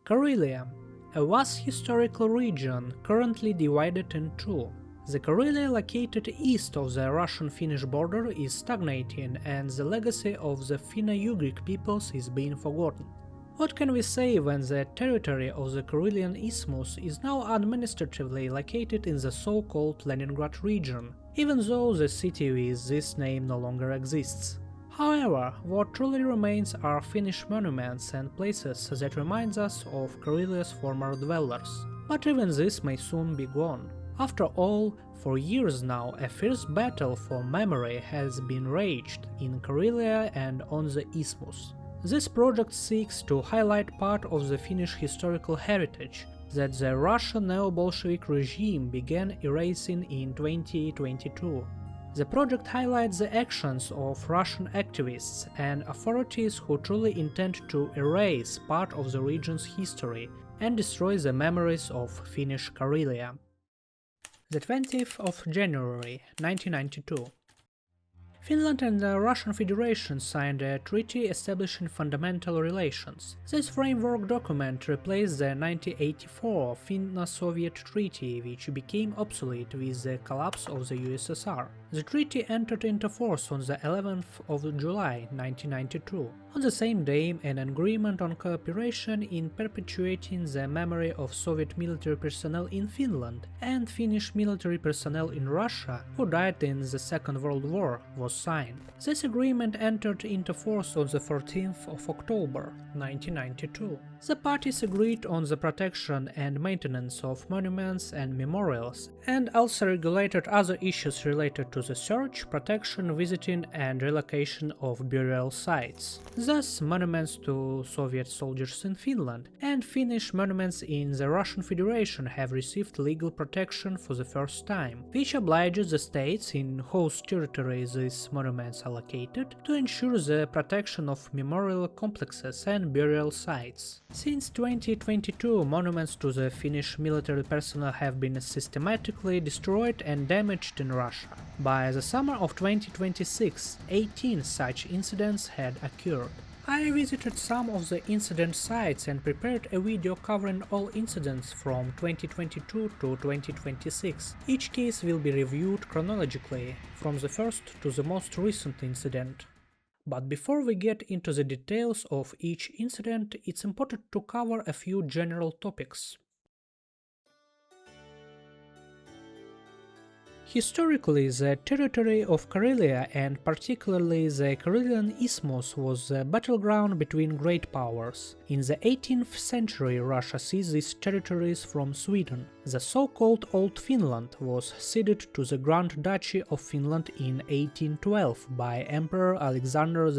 Karelia, a vast historical region currently divided in two. The Karelia located east of the Russian-Finnish border is stagnating, and the legacy of the Finno-Ugric peoples is being forgotten. What can we say when the territory of the Karelian Isthmus is now administratively located in the so-called Leningrad region, even though the city with this name no longer exists? However, what truly remains are Finnish monuments and places that remind us of Karelia's former dwellers. But even this may soon be gone. After all, for years now a fierce battle for memory has been waged in Karelia and on the Isthmus. This project seeks to highlight part of the Finnish historical heritage that the Russian neo-Bolshevik regime began erasing in 2022. The project highlights the actions of Russian activists and authorities who truly intend to erase part of the region's history and destroy the memories of Finnish Karelia. The 20th of January 1992. Finland and the Russian Federation signed a treaty establishing fundamental relations. This framework document replaced the 1984 Finno-Soviet Treaty, which became obsolete with the collapse of the USSR. The treaty entered into force on the 11th of July 1992. On the same day, an agreement on cooperation in perpetuating the memory of Soviet military personnel in Finland and Finnish military personnel in Russia who died in the Second World War was signed. This agreement entered into force on the 14th of October 1992. The parties agreed on the protection and maintenance of monuments and memorials, and also regulated other issues related to the search, protection, visiting and relocation of burial sites. Thus, monuments to Soviet soldiers in Finland and Finnish monuments in the Russian Federation have received legal protection for the first time, which obliges the states in whose territory these monuments are located to ensure the protection of memorial complexes and burial sites. Since 2022, monuments to the Finnish military personnel have been systematically destroyed and damaged in Russia. By the summer of 2026, 18 such incidents had occurred. I visited some of the incident sites and prepared a video covering all incidents from 2022 to 2026. Each case will be reviewed chronologically, from the first to the most recent incident. But before we get into the details of each incident, it's important to cover a few general topics. Historically, the territory of Karelia and particularly the Karelian Isthmus was a battleground between great powers. In the 18th century, Russia seized these territories from Sweden. The so-called Old Finland was ceded to the Grand Duchy of Finland in 1812 by Emperor Alexander I.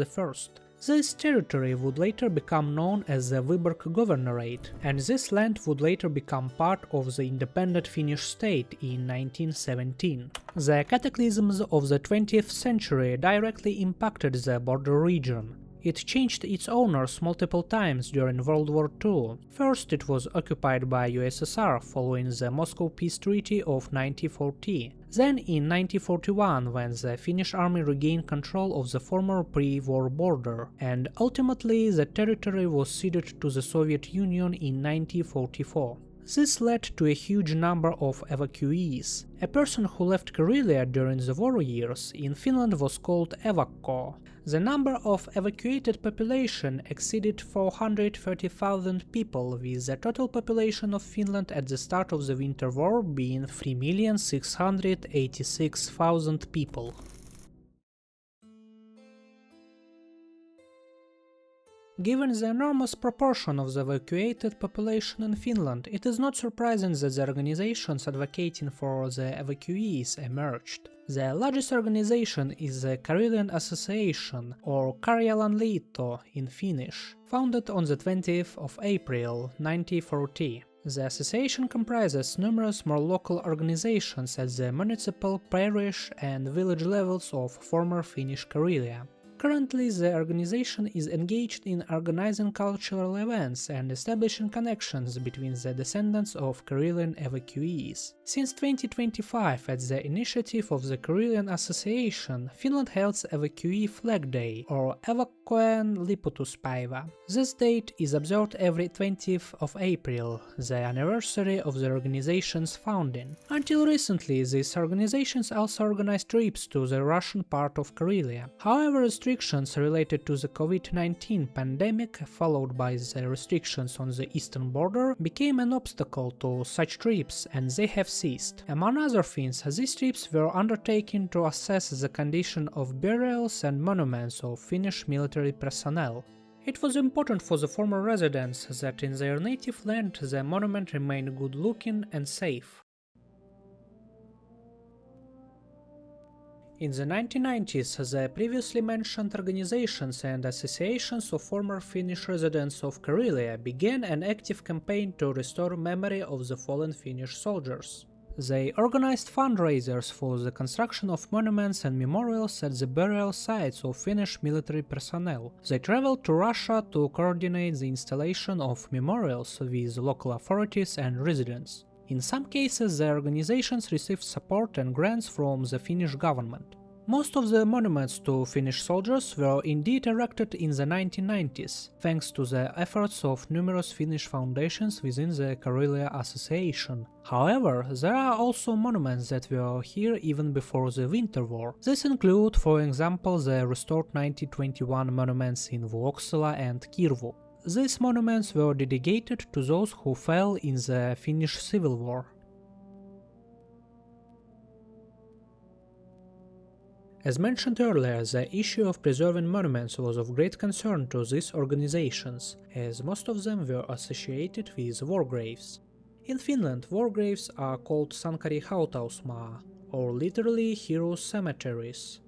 This territory would later become known as the Vyborg Governorate, and this land would later become part of the independent Finnish state in 1917. The cataclysms of the 20th century directly impacted the border region. It changed its owners multiple times during World War II. First, it was occupied by USSR following the Moscow Peace Treaty of 1940. Then in 1941, when the Finnish army regained control of the former pre-war border, and ultimately the territory was ceded to the Soviet Union in 1944. This led to a huge number of evacuees. A person who left Karelia during the war years in Finland was called evakko. The number of evacuated population exceeded 430,000 people, with the total population of Finland at the start of the Winter War being 3,686,000 people. Given the enormous proportion of the evacuated population in Finland, it is not surprising that the organizations advocating for the evacuees emerged. The largest organization is the Karelian Association, or Karjalanliitto in Finnish, founded on the 20th of April 1940. The association comprises numerous more local organizations at the municipal, parish and village levels of former Finnish Karelia. Currently, the organization is engaged in organizing cultural events and establishing connections between the descendants of Karelian evacuees. Since 2025, at the initiative of the Karelian Association, Finland holds Evacuee Flag Day, or Evakkojen liputuspäivä. This date is observed every 20th of April, the anniversary of the organization's founding. Until recently, these organizations also organized trips to the Russian part of Karelia. However, restrictions related to the COVID-19 pandemic, followed by the restrictions on the eastern border, became an obstacle to such trips, and they have ceased. Among other things, these trips were undertaken to assess the condition of burials and monuments of Finnish military personnel. It was important for the former residents that in their native land the monument remained good-looking and safe. In the 1990s, the previously mentioned organizations and associations of former Finnish residents of Karelia began an active campaign to restore memory of the fallen Finnish soldiers. They organized fundraisers for the construction of monuments and memorials at the burial sites of Finnish military personnel. They traveled to Russia to coordinate the installation of memorials with local authorities and residents. In some cases, the organizations received support and grants from the Finnish government. Most of the monuments to Finnish soldiers were indeed erected in the 1990s, thanks to the efforts of numerous Finnish foundations within the Karelia Association. However, there are also monuments that were here even before the Winter War. These include, for example, the restored 1921 monuments in Vuoksala and Kirvu. These monuments were dedicated to those who fell in the Finnish Civil War. As mentioned earlier, the issue of preserving monuments was of great concern to these organizations, as most of them were associated with war graves. In Finland, war graves are called Sankari hautausmaa, or literally heroes' cemeteries.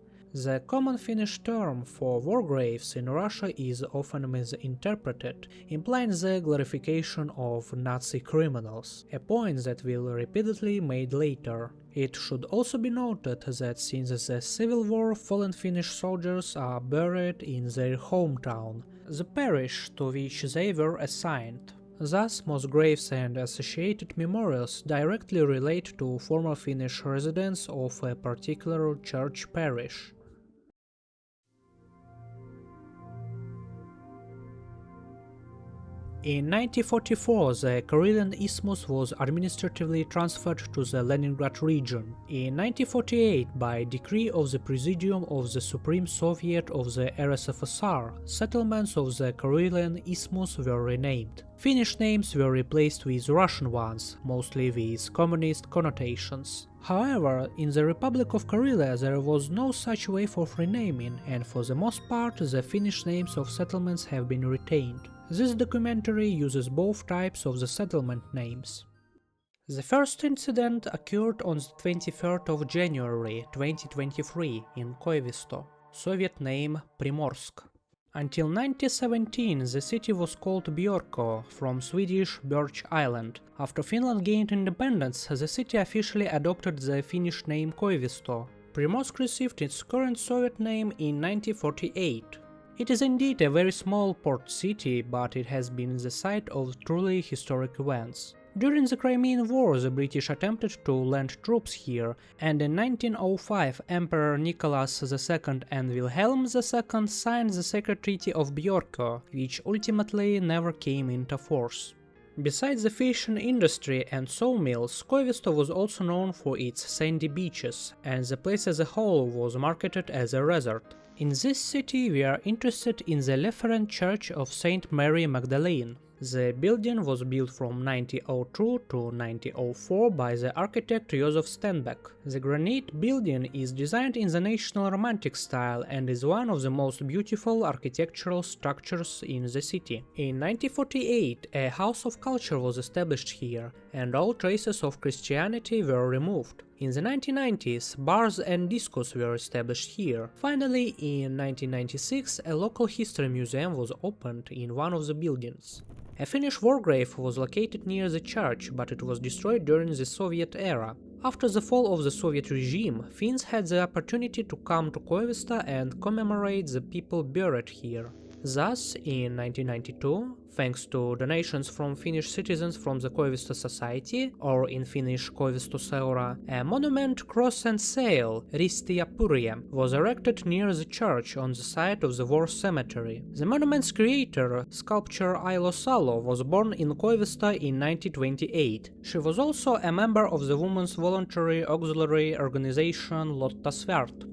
The common Finnish term for war graves in Russia is often misinterpreted, implying the glorification of Nazi criminals, a point that will repeatedly made later. It should also be noted that since the Civil War, fallen Finnish soldiers are buried in their hometown, the parish to which they were assigned. Thus, most graves and associated memorials directly relate to former Finnish residents of a particular church parish. In 1944, the Karelian Isthmus was administratively transferred to the Leningrad region. In 1948, by decree of the Presidium of the Supreme Soviet of the RSFSR, settlements of the Karelian Isthmus were renamed. Finnish names were replaced with Russian ones, mostly with communist connotations. However, in the Republic of Karelia there was no such way for renaming, and for the most part the Finnish names of settlements have been retained. This documentary uses both types of the settlement names. The first incident occurred on the 23rd of January 2023 in Koivisto, Soviet name Primorsk. Until 1917 the city was called Bjorko, from Swedish Birch Island. After Finland gained independence, the city officially adopted the Finnish name Koivisto. Primorsk received its current Soviet name in 1948. It is indeed a very small port city, but it has been the site of truly historic events. During the Crimean War, the British attempted to land troops here, and in 1905 Emperor Nicholas II and Wilhelm II signed the Sacred Treaty of Bjorko, which ultimately never came into force. Besides the fishing industry and sawmills, Koivisto was also known for its sandy beaches, and the place as a whole was marketed as a resort. In this city we are interested in the Lutheran Church of St. Mary Magdalene. The building was built from 1902 to 1904 by the architect Josef Stenbeck. The granite building is designed in the National Romantic style and is one of the most beautiful architectural structures in the city. In 1948 a house of culture was established here, and all traces of Christianity were removed. In the 1990s, bars and discos were established here. Finally, in 1996, a local history museum was opened in one of the buildings. A Finnish war grave was located near the church, but it was destroyed during the Soviet era. After the fall of the Soviet regime, Finns had the opportunity to come to Koivisto and commemorate the people buried here. Thus, in 1992, thanks to donations from Finnish citizens from the Koivisto Society, or in Finnish Koivisto Seura, a monument cross and sail, Ristiapurje, was erected near the church on the site of the war cemetery. The monument's creator, sculptor Ailo Salo, was born in Koivisto in 1928. She was also a member of the women's voluntary auxiliary organization Lotta Svärt.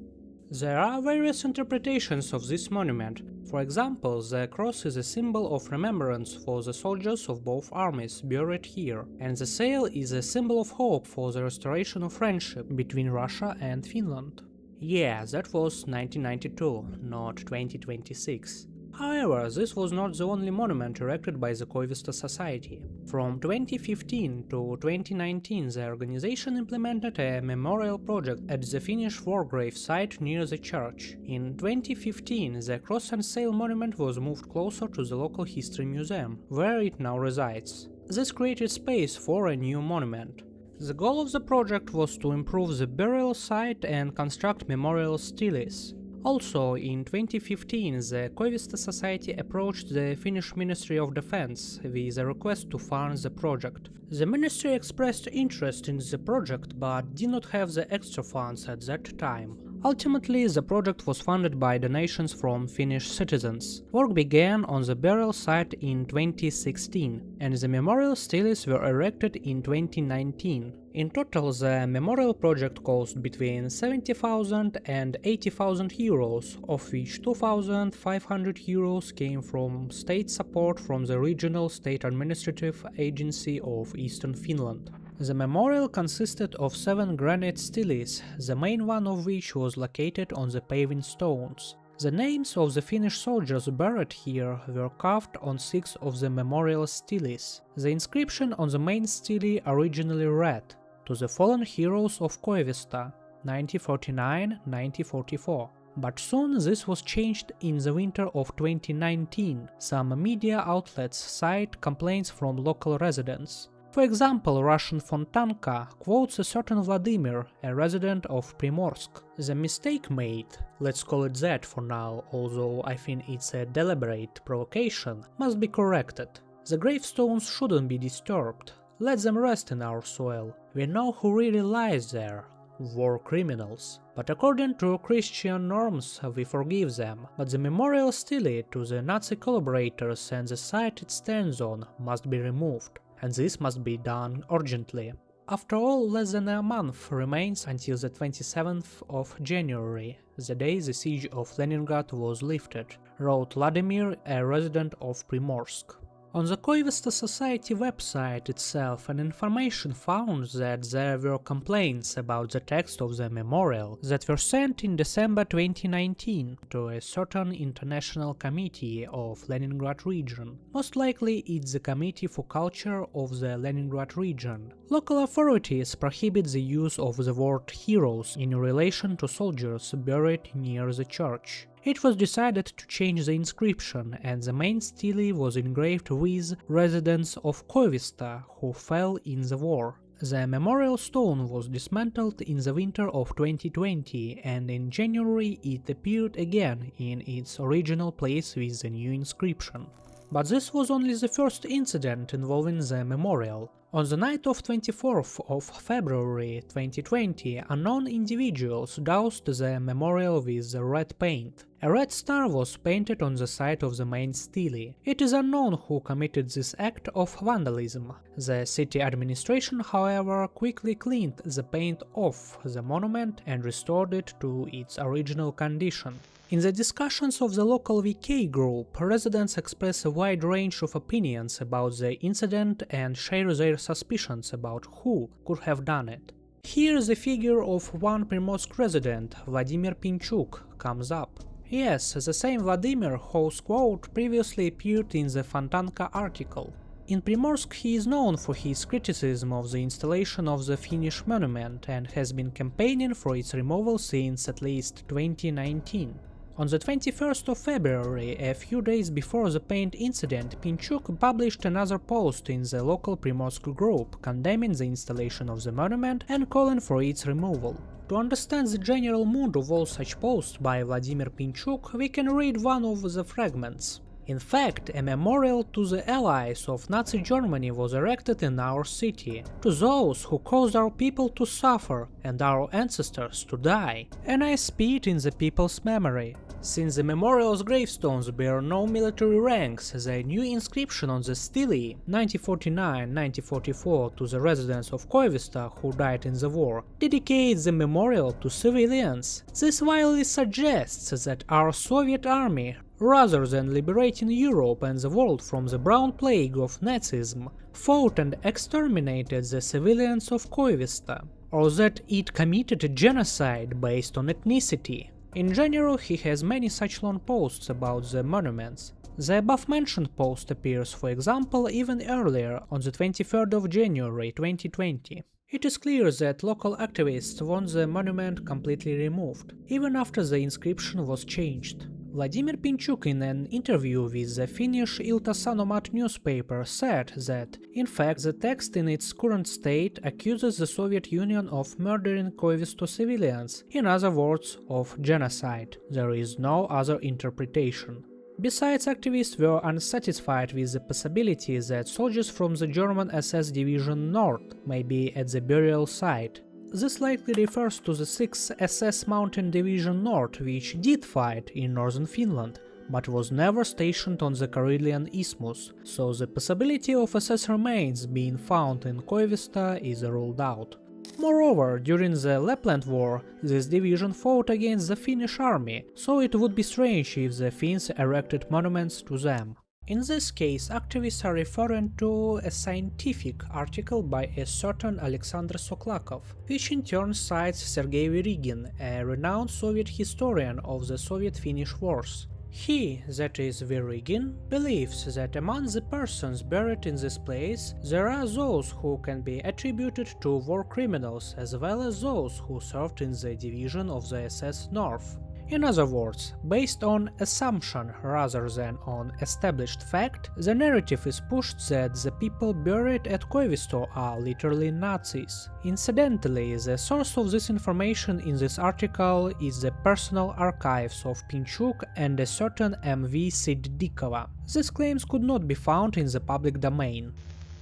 There are various interpretations of this monument. For example, the cross is a symbol of remembrance for the soldiers of both armies buried here, and the sail is a symbol of hope for the restoration of friendship between Russia and Finland. Yeah, that was 1992, not 2026. However, this was not the only monument erected by the Koivisto Society. From 2015 to 2019, the organization implemented a memorial project at the Finnish war grave site near the church. In 2015, the Cross and Sail monument was moved closer to the local history museum, where it now resides. This created space for a new monument. The goal of the project was to improve the burial site and construct memorial steles. Also, in 2015, the Koivisto Society approached the Finnish Ministry of Defense with a request to fund the project. The ministry expressed interest in the project but did not have the extra funds at that time. Ultimately, the project was funded by donations from Finnish citizens. Work began on the burial site in 2016, and the memorial steles were erected in 2019. In total, the memorial project cost between 70,000 and 80,000 euros, of which 2,500 euros came from state support from the Regional State Administrative Agency of Eastern Finland. The memorial consisted of 7 granite steles, the main one of which was located on the paving stones. The names of the Finnish soldiers buried here were carved on 6 of the memorial steles. The inscription on the main stele originally read, "To the fallen heroes of Koivisto, 1949-1944. But soon this was changed in the winter of 2019. Some media outlets cite complaints from local residents. For example, Russian Fontanka quotes a certain Vladimir, a resident of Primorsk. The mistake made, let's call it that for now, although I think it's a deliberate provocation, must be corrected. The gravestones shouldn't be disturbed. Let them rest in our soil. We know who really lies there. War criminals. But according to Christian norms, we forgive them. But the memorial stele to the Nazi collaborators and the site it stands on must be removed. And this must be done urgently. After all, less than a month remains until the 27th of January, the day the siege of Leningrad was lifted, wrote Vladimir, a resident of Primorsk. On the Koivisto Society website itself, an information found that there were complaints about the text of the memorial that were sent in December 2019 to a certain international committee of Leningrad region. Most likely it's the Committee for Culture of the Leningrad region. Local authorities prohibit the use of the word heroes in relation to soldiers buried near the church. It was decided to change the inscription, and the main stele was engraved with residents of Koivisto who fell in the war. The memorial stone was dismantled in the winter of 2020, and in January it appeared again in its original place with the new inscription. But this was only the first incident involving the memorial. On the night of 24th of February 2020, unknown individuals doused the memorial with red paint. A red star was painted on the side of the main stele. It is unknown who committed this act of vandalism. The city administration, however, quickly cleaned the paint off the monument and restored it to its original condition. In the discussions of the local VK group, residents express a wide range of opinions about the incident and share their suspicions about who could have done it. Here the figure of one Primorsk resident, Vladimir Pinchuk, comes up. Yes, the same Vladimir whose quote previously appeared in the Fontanka article. In Primorsk he is known for his criticism of the installation of the Finnish monument and has been campaigning for its removal since at least 2019. On the 21st of February, a few days before the paint incident, Pinchuk published another post in the local Primorsk group condemning the installation of the monument and calling for its removal. To understand the general mood of all such posts by Vladimir Pinchuk, we can read one of the fragments. In fact, a memorial to the allies of Nazi Germany was erected in our city, to those who caused our people to suffer and our ancestors to die, and I speak in the people's memory. Since the memorial's gravestones bear no military ranks, the new inscription on the stele 1949-1944 to the residents of Koivisto who died in the war dedicates the memorial to civilians. This widely suggests that our Soviet army, rather than liberating Europe and the world from the brown plague of Nazism, fought and exterminated the civilians of Koivisto, or that it committed a genocide based on ethnicity. In general, he has many such long posts about the monuments. The above-mentioned post appears, for example, even earlier, on the 23rd of January 2020. It is clear that local activists want the monument completely removed, even after the inscription was changed. Vladimir Pinchuk, in an interview with the Finnish Ilta-Sanomat newspaper, said that, in fact, the text in its current state accuses the Soviet Union of murdering Koivisto civilians, in other words, of genocide. There is no other interpretation. Besides, activists were unsatisfied with the possibility that soldiers from the German SS Division North may be at the burial site. This likely refers to the 6th SS Mountain Division North, which did fight in northern Finland, but was never stationed on the Karelian Isthmus, so the possibility of SS remains being found in Koivisto is ruled out. Moreover, during the Lapland War, this division fought against the Finnish army, so it would be strange if the Finns erected monuments to them. In this case, activists are referring to a scientific article by a certain Alexander Sokolakov, which in turn cites Sergei Verygin, a renowned Soviet historian of the Soviet-Finnish wars. He, that is Verygin, believes that among the persons buried in this place there are those who can be attributed to war criminals as well as those who served in the division of the SS North. In other words, based on assumption rather than on established fact, the narrative is pushed that the people buried at Koivisto are literally Nazis. Incidentally, the source of this information in this article is the personal archives of Pinchuk and a certain M.V. Siddikova. These claims could not be found in the public domain.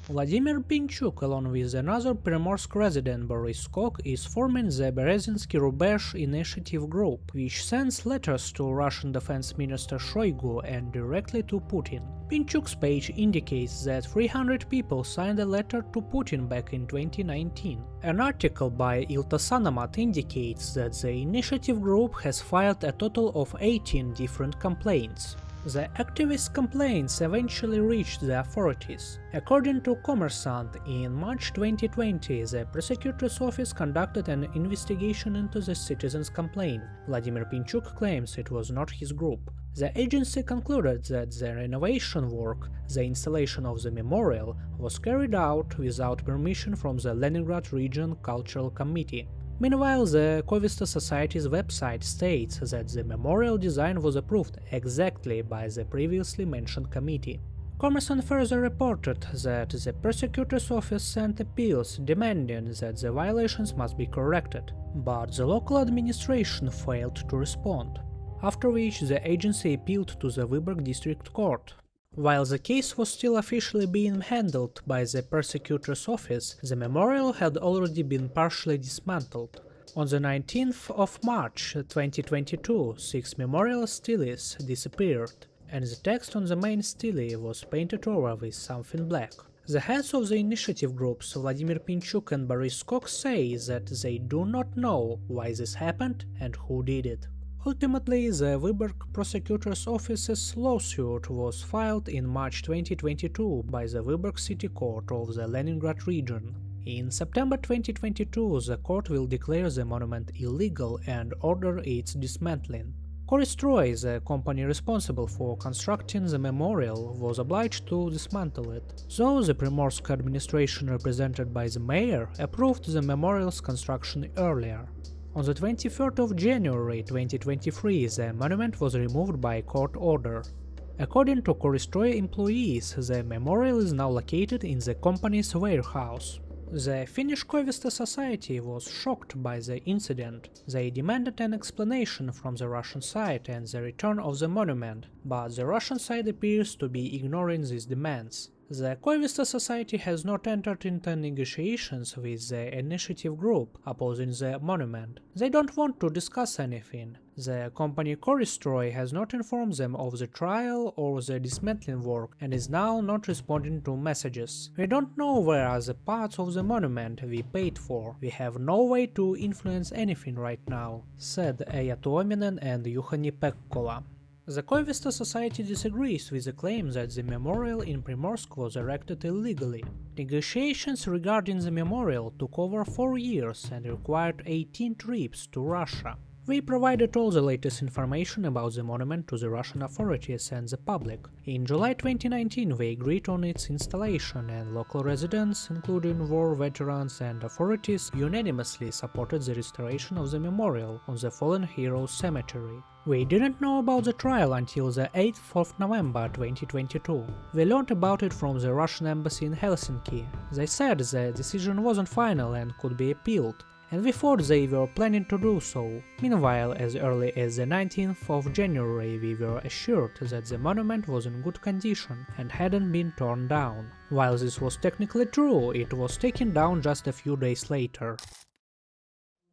Vladimir Pinchuk, along with another Primorsk resident Boris Kok, is forming the Berezinsky Rubezh Initiative Group, which sends letters to Russian Defense Minister Shoigu and directly to Putin. Pinchuk's page indicates that 300 people signed a letter to Putin back in 2019. An article by Ilta-Sanomat indicates that the initiative group has filed a total of 18 different complaints. The activist complaints eventually reached the authorities. According to Kommersant, in March 2020, the prosecutor's office conducted an investigation into the citizen's complaint. Vladimir Pinchuk claims it was not his group. The agency concluded that the renovation work, the installation of the memorial, was carried out without permission from the Leningrad Region Cultural Committee. Meanwhile, the Koivisto Society's website states that the memorial design was approved exactly by the previously mentioned committee. Kommersant further reported that the prosecutor's office sent appeals demanding that the violations must be corrected, but the local administration failed to respond, after which the agency appealed to the Vyborg District Court. While the case was still officially being handled by the prosecutor's office, the memorial had already been partially dismantled. On the 19th of March 2022, 6 memorial steles disappeared, and the text on the main stele was painted over with something black. The heads of the initiative groups, Vladimir Pinchuk and Boris Kok, say that they do not know why this happened and who did it. Ultimately, the Vyborg prosecutor's office's lawsuit was filed in March 2022 by the Vyborg City Court of the Leningrad region. In September 2022, the court will declare the monument illegal and order its dismantling. Koristroy, the company responsible for constructing the memorial, was obliged to dismantle it, though the Primorsk administration represented by the mayor approved the memorial's construction earlier. On the 23rd of January 2023, the monument was removed by court order. According to Koristroy employees, the memorial is now located in the company's warehouse. The Finnish Koivisto Society was shocked by the incident. They demanded an explanation from the Russian side and the return of the monument, but the Russian side appears to be ignoring these demands. The Koivisto Society has not entered into negotiations with the initiative group opposing the monument. They don't want to discuss anything. The company Koristroy has not informed them of the trial or the dismantling work and is now not responding to messages. We don't know where are the parts of the monument we paid for. We have no way to influence anything right now, said Eija Tuominen and Juhani Pekkola. The Koivisto Society disagrees with the claim that the memorial in Primorsk was erected illegally. Negotiations regarding the memorial took over 4 years and required 18 trips to Russia. We provided all the latest information about the monument to the Russian authorities and the public. In July 2019 we agreed on its installation, and local residents, including war veterans and authorities, unanimously supported the restoration of the memorial on the Fallen Heroes Cemetery. We didn't know about the trial until the 8th of November 2022. We learned about it from the Russian embassy in Helsinki. They said the decision wasn't final and could be appealed, and we thought they were planning to do so. Meanwhile, as early as the 19th of January we were assured that the monument was in good condition and hadn't been torn down. While this was technically true, it was taken down just a few days later.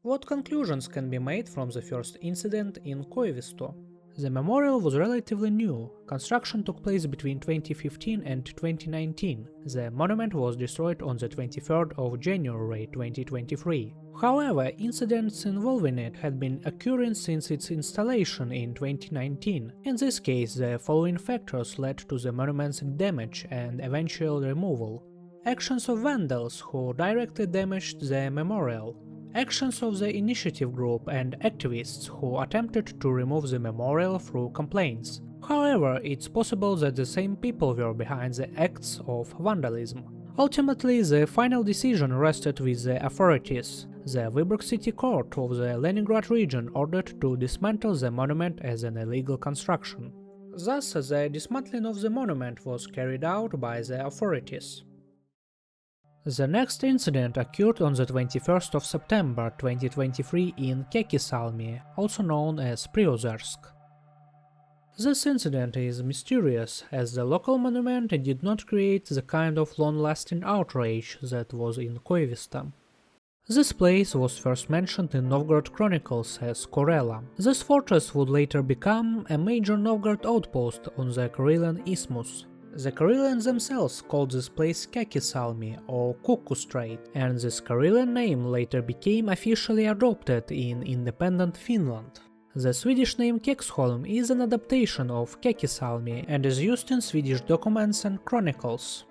What conclusions can be made from the first incident in Koivisto? The memorial was relatively new. Construction took place between 2015 and 2019. The monument was destroyed on the 23rd of January 2023. However, incidents involving it had been occurring since its installation in 2019. In this case, the following factors led to the monument's damage and eventual removal. Actions of vandals who directly damaged the memorial. Actions of the initiative group and activists who attempted to remove the memorial through complaints. However, it's possible that the same people were behind the acts of vandalism. Ultimately, the final decision rested with the authorities. The Vyborg City Court of the Leningrad region ordered to dismantle the monument as an illegal construction. Thus, the dismantling of the monument was carried out by the authorities. The next incident occurred on the 21st of September 2023 in Kekisalmi, also known as Priozersk. This incident is mysterious, as the local monument did not create the kind of long-lasting outrage that was in Koivisto. This place was first mentioned in Novgorod Chronicles as Korela. This fortress would later become a major Novgorod outpost on the Karelian Isthmus. The Karelians themselves called this place Kekisalmi or Kuku Strait, and this Karelian name later became officially adopted in independent Finland. The Swedish name Kexholm is an adaptation of Kekisalmi and is used in Swedish documents and chronicles.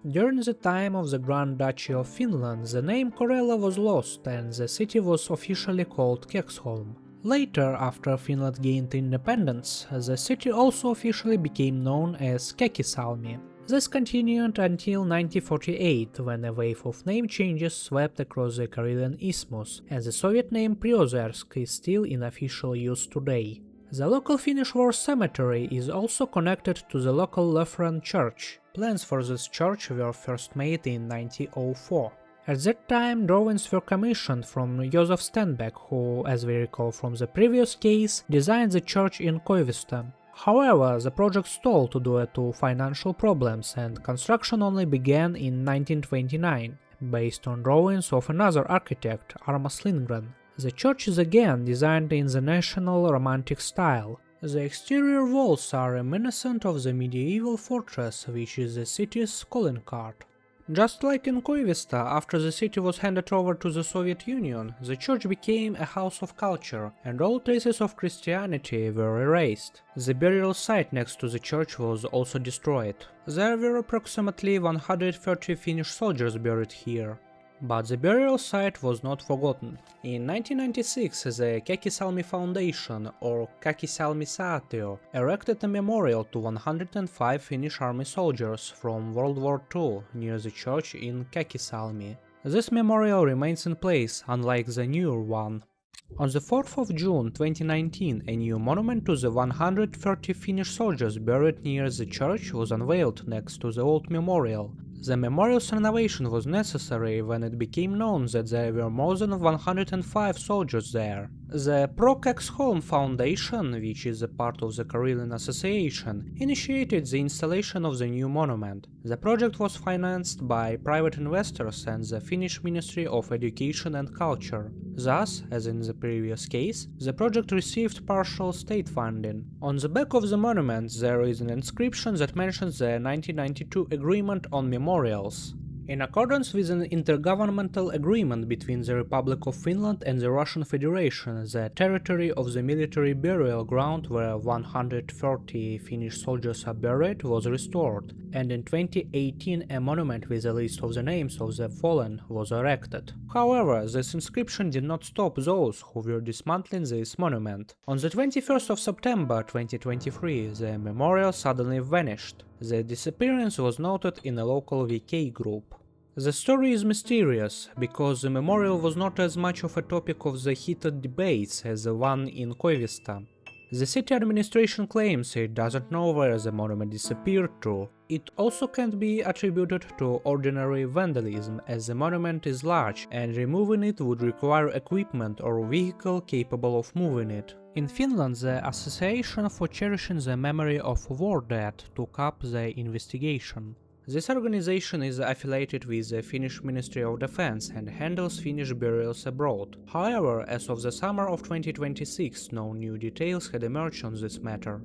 During the time of the Grand Duchy of Finland, the name Korela was lost and the city was officially called Kexholm. Later, after Finland gained independence, the city also officially became known as Kekisalmi. This continued until 1948, when a wave of name changes swept across the Karelian Isthmus, and the Soviet name Priozersk is still in official use today. The local Finnish War Cemetery is also connected to the local Lutheran church. Plans for this church were first made in 1904. At that time, drawings were commissioned from Josef Stenbeck, who, as we recall from the previous case, designed the church in Koivisto. However, the project stalled due to financial problems, and construction only began in 1929, based on drawings of another architect, Armas Lindgren. The church is again designed in the National Romantic style. The exterior walls are reminiscent of the medieval fortress, which is the city's calling card. Just like in Koivisto, after the city was handed over to the Soviet Union, the church became a house of culture, and all traces of Christianity were erased. The burial site next to the church was also destroyed. There were approximately 130 Finnish soldiers buried here. But the burial site was not forgotten. In 1996, the Käkisalmi Foundation, or Käkisalmi Säätiö, erected a memorial to 105 Finnish army soldiers from World War II near the church in Käkisalmi. This memorial remains in place, unlike the newer one. On the 4th of June 2019, a new monument to the 130 Finnish soldiers buried near the church was unveiled next to the old memorial. The memorial's renovation was necessary when it became known that there were more than 105 soldiers there. The Pro-Käksholm Foundation, which is a part of the Karelian Association, initiated the installation of the new monument. The project was financed by private investors and the Finnish Ministry of Education and Culture. Thus, as in the previous case, the project received partial state funding. On the back of the monument there is an inscription that mentions the 1992 Agreement on Memorials. In accordance with an intergovernmental agreement between the Republic of Finland and the Russian Federation, the territory of the military burial ground where 130 Finnish soldiers are buried was restored, and in 2018 a monument with a list of the names of the fallen was erected. However, this inscription did not stop those who were dismantling this monument. On the 21st of September 2023, the memorial suddenly vanished. The disappearance was noted in a local VK group. The story is mysterious, because the memorial was not as much of a topic of the heated debates as the one in Koivisto. The city administration claims it doesn't know where the monument disappeared to. It also can't be attributed to ordinary vandalism, as the monument is large and removing it would require equipment or vehicle capable of moving it. In Finland, the Association for Cherishing the Memory of War Dead took up the investigation. This organization is affiliated with the Finnish Ministry of Defense and handles Finnish burials abroad. However, as of the summer of 2026, no new details had emerged on this matter.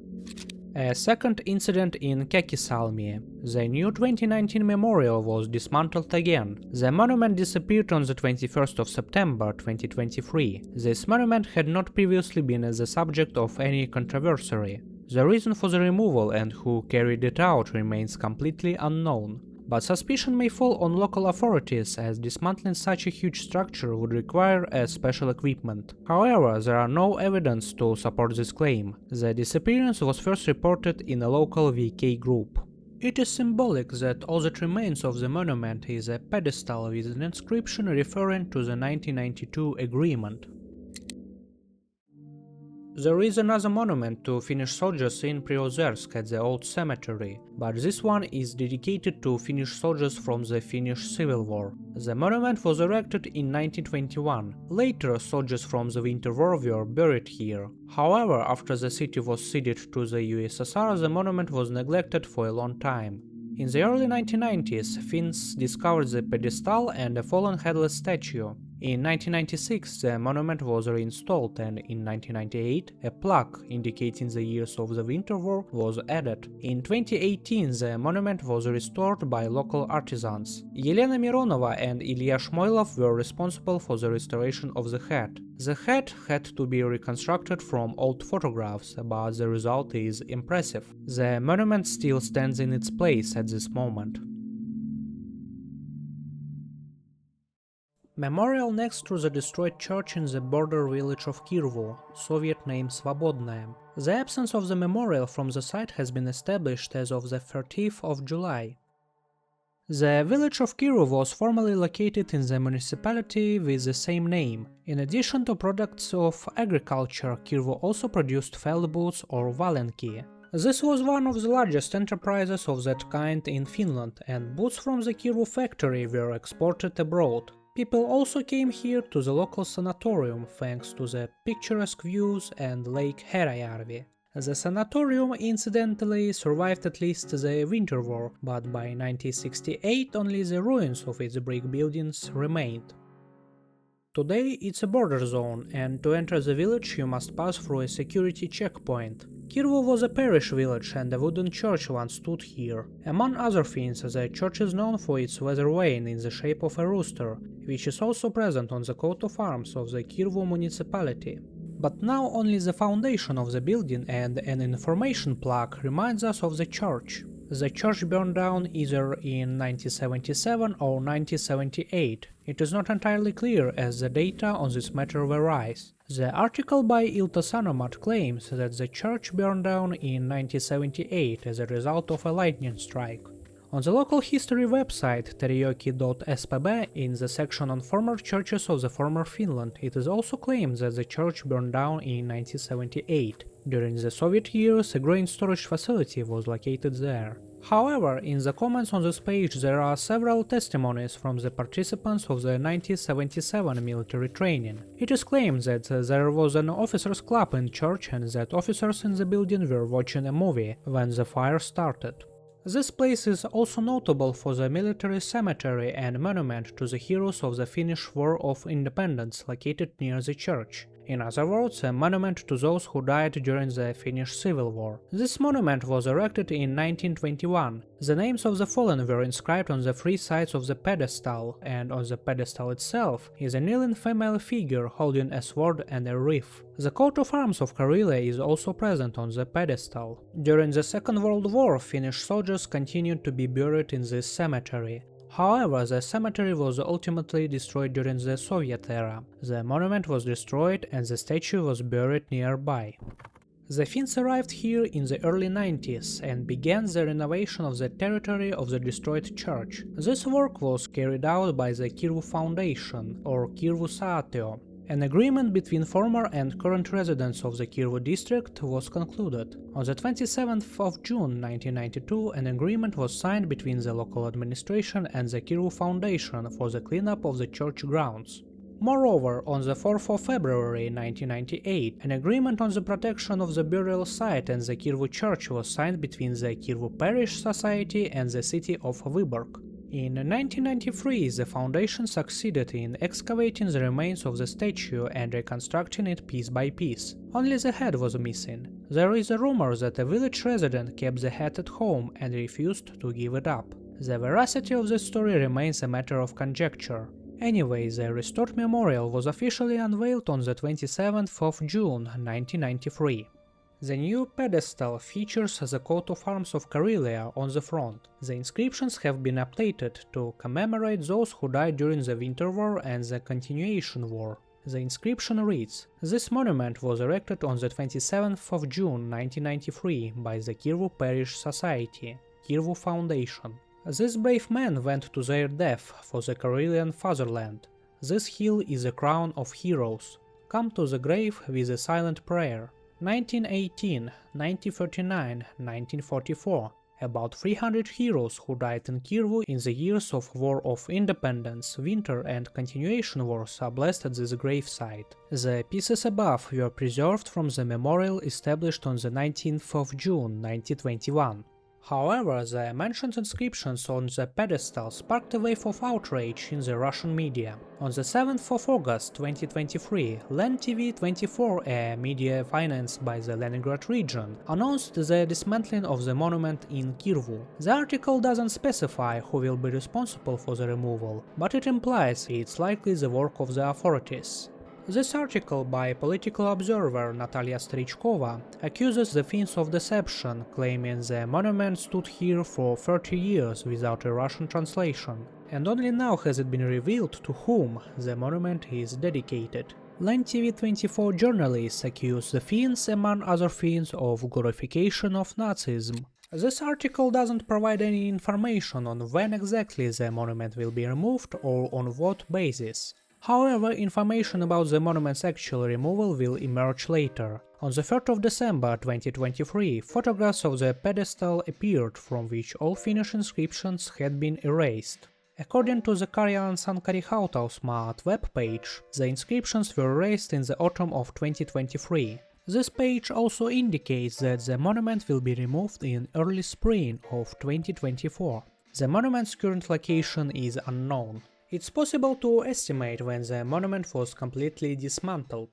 A second incident in Käkisalmi. The new 2019 memorial was dismantled again. The monument disappeared on the 21st of September 2023. This monument had not previously been the subject of any controversy. The reason for the removal and who carried it out remains completely unknown. But suspicion may fall on local authorities, as dismantling such a huge structure would require a special equipment. However, there are no evidence to support this claim. The disappearance was first reported in a local VK group. It is symbolic that all that remains of the monument is a pedestal with an inscription referring to the 1992 agreement. There is another monument to Finnish soldiers in Priozersk at the old cemetery, but this one is dedicated to Finnish soldiers from the Finnish Civil War. The monument was erected in 1921. Later, soldiers from the Winter War were buried here. However, after the city was ceded to the USSR, the monument was neglected for a long time. In the early 1990s, Finns discovered the pedestal and a fallen headless statue. In 1996, the monument was reinstalled, and in 1998, a plaque indicating the years of the Winter War was added. In 2018, the monument was restored by local artisans. Yelena Mironova and Ilya Shmoilov were responsible for the restoration of the head. The head had to be reconstructed from old photographs, but the result is impressive. The monument still stands in its place at this moment. Memorial next to the destroyed church in the border village of Kirvu, Soviet name Svobodnae. The absence of the memorial from the site has been established as of the 30th of July. The village of Kirvu was formerly located in the municipality with the same name. In addition to products of agriculture, Kirvu also produced felt boots or valenki. This was one of the largest enterprises of that kind in Finland, and boots from the Kirvu factory were exported abroad. People also came here to the local sanatorium thanks to the picturesque views and Lake Herajärvi. The sanatorium incidentally survived at least the Winter War, but by 1968 only the ruins of its brick buildings remained. Today it's a border zone, and to enter the village you must pass through a security checkpoint. Kirvu was a parish village and a wooden church once stood here. Among other things, the church is known for its weather vane in the shape of a rooster, which is also present on the coat of arms of the Kirvu municipality. But now only the foundation of the building and an information plaque reminds us of the church. The church burned down either in 1977 or 1978. It is not entirely clear as the data on this matter varies. The article by Ilta Sanomat claims that the church burned down in 1978 as a result of a lightning strike. On the local history website terioki.spb, in the section on former churches of the former Finland, it is also claimed that the church burned down in 1978. During the Soviet years, a grain storage facility was located there. However, in the comments on this page there are several testimonies from the participants of the 1977 military training. It is claimed that there was an officers' club in church and that officers in the building were watching a movie when the fire started. This place is also notable for the military cemetery and monument to the heroes of the Finnish War of Independence located near the church. In other words, a monument to those who died during the Finnish Civil War. This monument was erected in 1921. The names of the fallen were inscribed on the three sides of the pedestal, and on the pedestal itself is a kneeling female figure holding a sword and a wreath. The coat of arms of Karelia is also present on the pedestal. During the Second World War, Finnish soldiers continued to be buried in this cemetery. However, the cemetery was ultimately destroyed during the Soviet era. The monument was destroyed and the statue was buried nearby. The Finns arrived here in the early 90s and began the renovation of the territory of the destroyed church. This work was carried out by the Kirvu Foundation, or Kirvu Säätiö. An agreement between former and current residents of the Kirvu district was concluded. On the 27th of June 1992, an agreement was signed between the local administration and the Kirvu Foundation for the cleanup of the church grounds. Moreover, on the 4th of February 1998, an agreement on the protection of the burial site and the Kirvu church was signed between the Kirvu Parish Society and the city of Vyborg. In 1993, the foundation succeeded in excavating the remains of the statue and reconstructing it piece by piece. Only the head was missing. There is a rumor that a village resident kept the head at home and refused to give it up. The veracity of this story remains a matter of conjecture. Anyway, the restored memorial was officially unveiled on the 27th of June 1993. The new pedestal features the coat of arms of Karelia on the front. The inscriptions have been updated to commemorate those who died during the Winter War and the Continuation War. The inscription reads: "This monument was erected on the 27th of June 1993 by the Kirvu Parish Society, Kirvu Foundation. These brave men went to their death for the Karelian fatherland. This hill is a crown of heroes. Come to the grave with a silent prayer." 1918, 1939, 1944. About 300 heroes who died in Kirvu in the years of War of Independence, Winter and Continuation Wars are blessed at this gravesite. The pieces above were preserved from the memorial established on the 19th of June 1921. However, the mentioned inscriptions on the pedestal sparked a wave of outrage in the Russian media. On the 7th of August 2023, LEN TV 24, a media financed by the Leningrad region, announced the dismantling of the monument in Kirvu. The article doesn't specify who will be responsible for the removal, but it implies it's likely the work of the authorities. This article by political observer Natalia Strichkova accuses the Finns of deception, claiming the monument stood here for 30 years without a Russian translation, and only now has it been revealed to whom the monument is dedicated. LEN TV 24 journalists accuse the Finns, among other things, of glorification of Nazism. This article doesn't provide any information on when exactly the monument will be removed or on what basis. However, information about the monument's actual removal will emerge later. On the 3rd of December 2023, photographs of the pedestal appeared from which all Finnish inscriptions had been erased. According to the Karjalan Sankari Hautausmaat webpage, the inscriptions were erased in the autumn of 2023. This page also indicates that the monument will be removed in early spring of 2024. The monument's current location is unknown. It's possible to estimate when the monument was completely dismantled.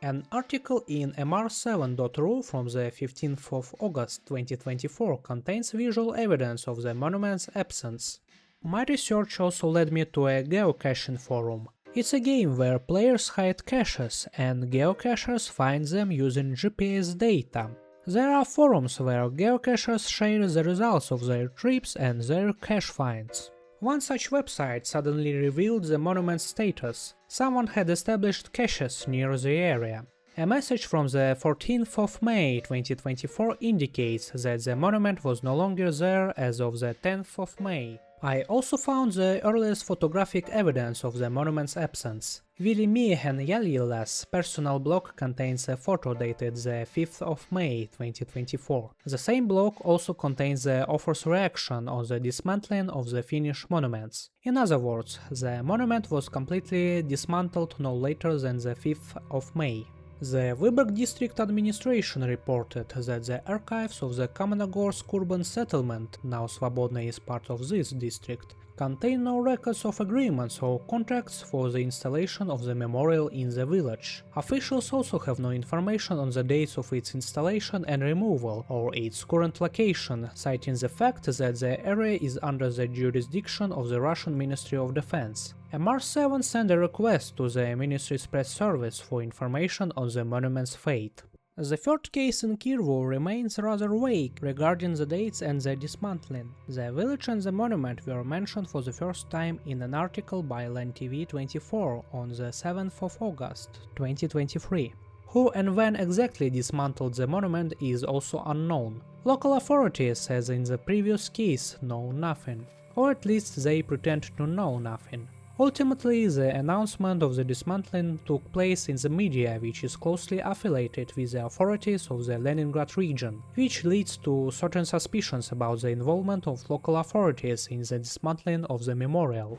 An article in mr7.ru from the 15th of August 2024 contains visual evidence of the monument's absence. My research also led me to a geocaching forum. It's a game where players hide caches and geocachers find them using GPS data. There are forums where geocachers share the results of their trips and their cache finds. One such website suddenly revealed the monument's status. Someone had established caches near the area. A message from the 14th of May 2024 indicates that the monument was no longer there as of the 10th of May. I also found the earliest photographic evidence of the monument's absence. Vili Miehen Jalila's personal blog contains a photo dated the 5th of May 2024. The same blog also contains the author's reaction on the dismantling of the Finnish monuments. In other words, the monument was completely dismantled no later than the 5th of May. The Vyborg district administration reported that the archives of the Kamenogorsk urban settlement, now Svobodny is part of this district, contain no records of agreements or contracts for the installation of the memorial in the village. Officials also have no information on the dates of its installation and removal or its current location, citing the fact that the area is under the jurisdiction of the Russian Ministry of Defense. MR7 sent a request to the Ministry's press service for information on the monument's fate. The third case in Kirvu remains rather vague regarding the dates and the dismantling. The village and the monument were mentioned for the first time in an article by LANTV24 on the 7th of August 2023. Who and when exactly dismantled the monument is also unknown. Local authorities, as in the previous case, know nothing. Or at least they pretend to know nothing. Ultimately, the announcement of the dismantling took place in the media, which is closely affiliated with the authorities of the Leningrad region, which leads to certain suspicions about the involvement of local authorities in the dismantling of the memorial.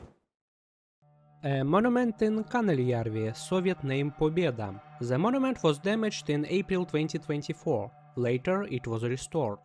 A monument in Kanelyarvi, Soviet name Pobeda. The monument was damaged in April 2024. Later, it was restored.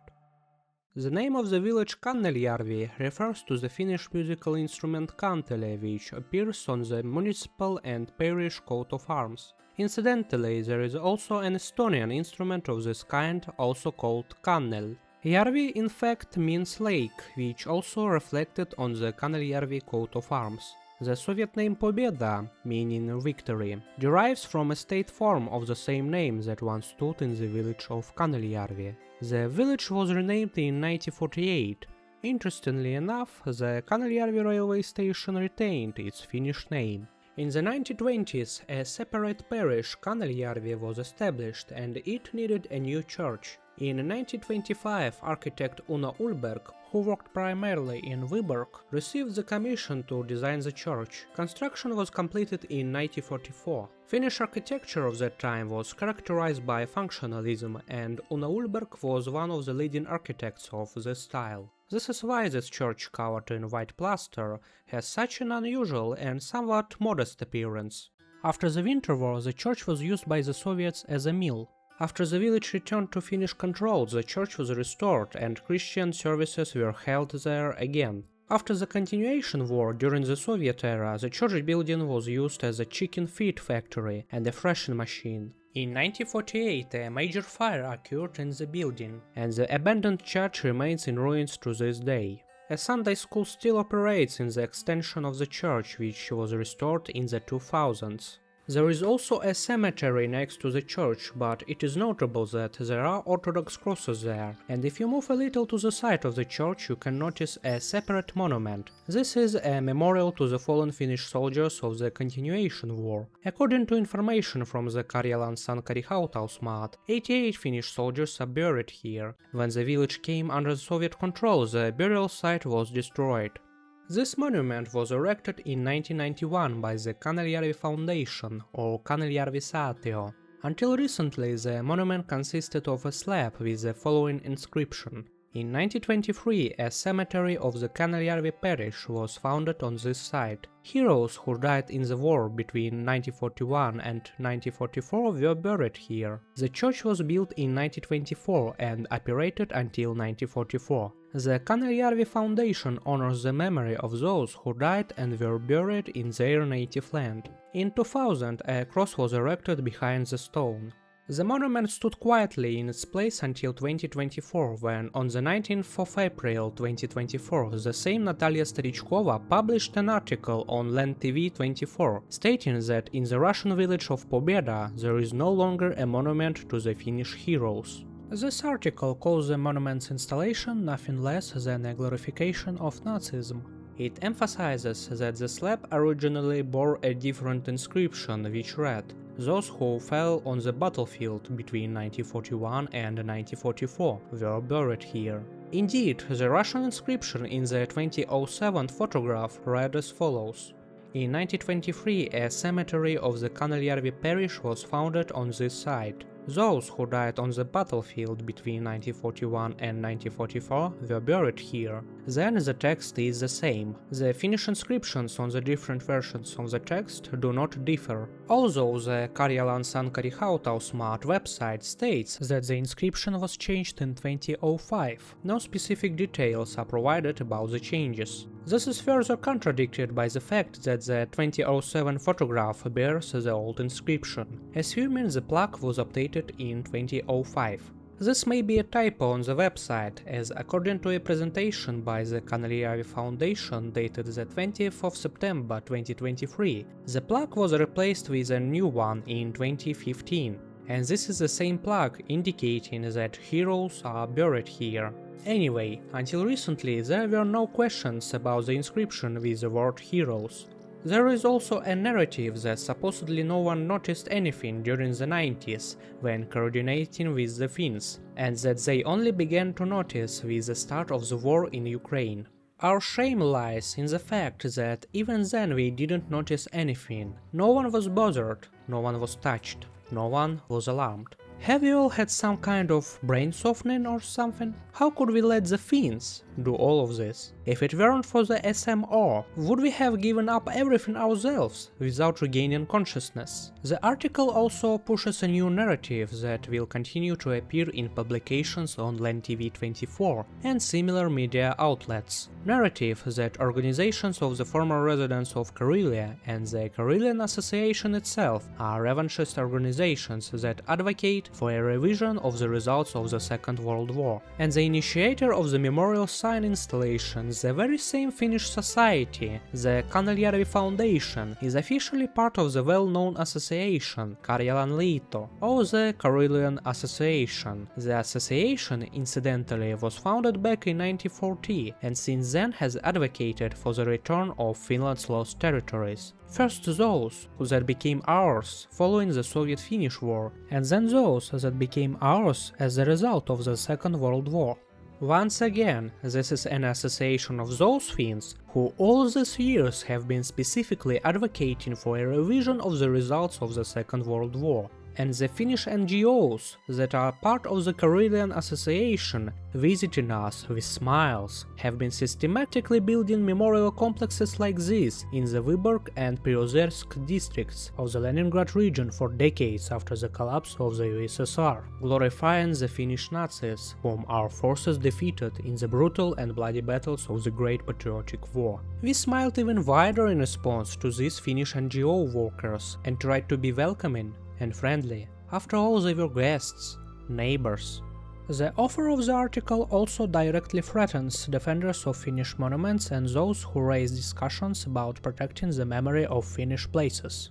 The name of the village Kanelyarvi refers to the Finnish musical instrument kantele, which appears on the municipal and parish coat of arms. Incidentally, there is also an Estonian instrument of this kind, also called kannel. Järvi in fact means lake, which also reflected on the Kanelyarvi coat of arms. The Soviet name Pobeda, meaning victory, derives from a state form of the same name that once stood in the village of Kanelyarvi. The village was renamed in 1948. Interestingly enough, the Kanelyarvi railway station retained its Finnish name. In the 1920s, a separate parish, Kanelyarvi, was established and it needed a new church. In 1925, architect Uno Ullberg, who worked primarily in Vyborg, received the commission to design the church. Construction was completed in 1944. Finnish architecture of that time was characterized by functionalism, and Uno Ullberg was one of the leading architects of this style. This is why this church, covered in white plaster, has such an unusual and somewhat modest appearance. After the Winter War, the church was used by the Soviets as a mill. After the village returned to Finnish control, the church was restored and Christian services were held there again. After the Continuation War during the Soviet era, the church building was used as a chicken feed factory and a threshing machine. In 1948, a major fire occurred in the building, and the abandoned church remains in ruins to this day. A Sunday school still operates in the extension of the church, which was restored in the 2000s. There is also a cemetery next to the church, but it is notable that there are Orthodox crosses there, and if you move a little to the side of the church you can notice a separate monument. This is a memorial to the fallen Finnish soldiers of the Continuation War. According to information from the Karjalan Sankari Hautausmaat, 88 Finnish soldiers are buried here. When the village came under Soviet control, the burial site was destroyed. This monument was erected in 1991 by the Kanelyarvi Foundation, or Kanelyarvi Säätiö. Until recently, the monument consisted of a slab with the following inscription. In 1923, a cemetery of the Kanelyarvi parish was founded on this site. Heroes who died in the war between 1941 and 1944 were buried here. The church was built in 1924 and operated until 1944. The Kanelyarvi Foundation honors the memory of those who died and were buried in their native land. In 2000, a cross was erected behind the stone. The monument stood quietly in its place until 2024, when on the 19th of April 2024 the same Natalia Starichkova published an article on LANTV24 stating that in the Russian village of Pobeda there is no longer a monument to the Finnish heroes. This article calls the monument's installation nothing less than a glorification of Nazism. It emphasizes that the slab originally bore a different inscription which read, "Those who fell on the battlefield between 1941 and 1944 were buried here." Indeed, the Russian inscription in the 2007 photograph read as follows. In 1923, a cemetery of the Kanaljärvi parish was founded on this site. Those who died on the battlefield between 1941 and 1944 were buried here. Then the text is the same. The Finnish inscriptions on the different versions of the text do not differ. Although the Karjalan Sankari Hautausmaat website states that the inscription was changed in 2005, no specific details are provided about the changes. This is further contradicted by the fact that the 2007 photograph bears the old inscription, assuming the plaque was updated in 2005. This may be a typo on the website, as according to a presentation by the Kanaljärvi Foundation dated the 20th of September 2023, the plaque was replaced with a new one in 2015, and this is the same plaque indicating that heroes are buried here. Anyway, until recently there were no questions about the inscription with the word heroes. There is also a narrative that supposedly no one noticed anything during the 90s when coordinating with the Finns, and that they only began to notice with the start of the war in Ukraine. Our shame lies in the fact that even then we didn't notice anything. No one was bothered, no one was touched, no one was alarmed. Have you all had some kind of brain softening or something? How could we let the Finns do all of this? If it weren't for the SMO, would we have given up everything ourselves without regaining consciousness? The article also pushes a new narrative that will continue to appear in publications on LenTV24 and similar media outlets. Narrative that organizations of the former residents of Karelia and the Karelian Association itself are revanchist organizations that advocate for a revision of the results of the Second World War. And the initiator of the memorial sign installation, the very same Finnish society, the Kanaljärvi Foundation, is officially part of the well-known association Karjalan Liitto, or the Karelian Association. The association, incidentally, was founded back in 1940 and since then has advocated for the return of Finland's lost territories. First those that became ours following the Soviet-Finnish War, and then those that became ours as a result of the Second World War. Once again, this is an association of those Finns who all these years have been specifically advocating for a revision of the results of the Second World War. And the Finnish NGOs that are part of the Karelian Association, visiting us with smiles, have been systematically building memorial complexes like this in the Vyborg and Priozersk districts of the Leningrad region for decades after the collapse of the USSR, glorifying the Finnish Nazis, whom our forces defeated in the brutal and bloody battles of the Great Patriotic War. We smiled even wider in response to these Finnish NGO workers and tried to be welcoming and friendly. After all, they were guests, neighbors. The author of the article also directly threatens defenders of Finnish monuments and those who raise discussions about protecting the memory of Finnish places.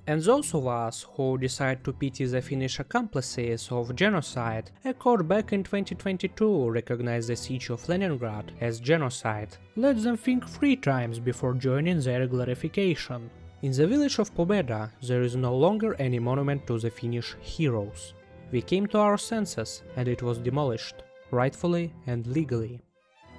And those of us who decide to pity the Finnish accomplices of genocide, a court back in 2022 recognized the siege of Leningrad as genocide. Let them think 3 times before joining their glorification. In the village of Pobeda, there is no longer any monument to the Finnish heroes. We came to our senses and it was demolished, rightfully and legally.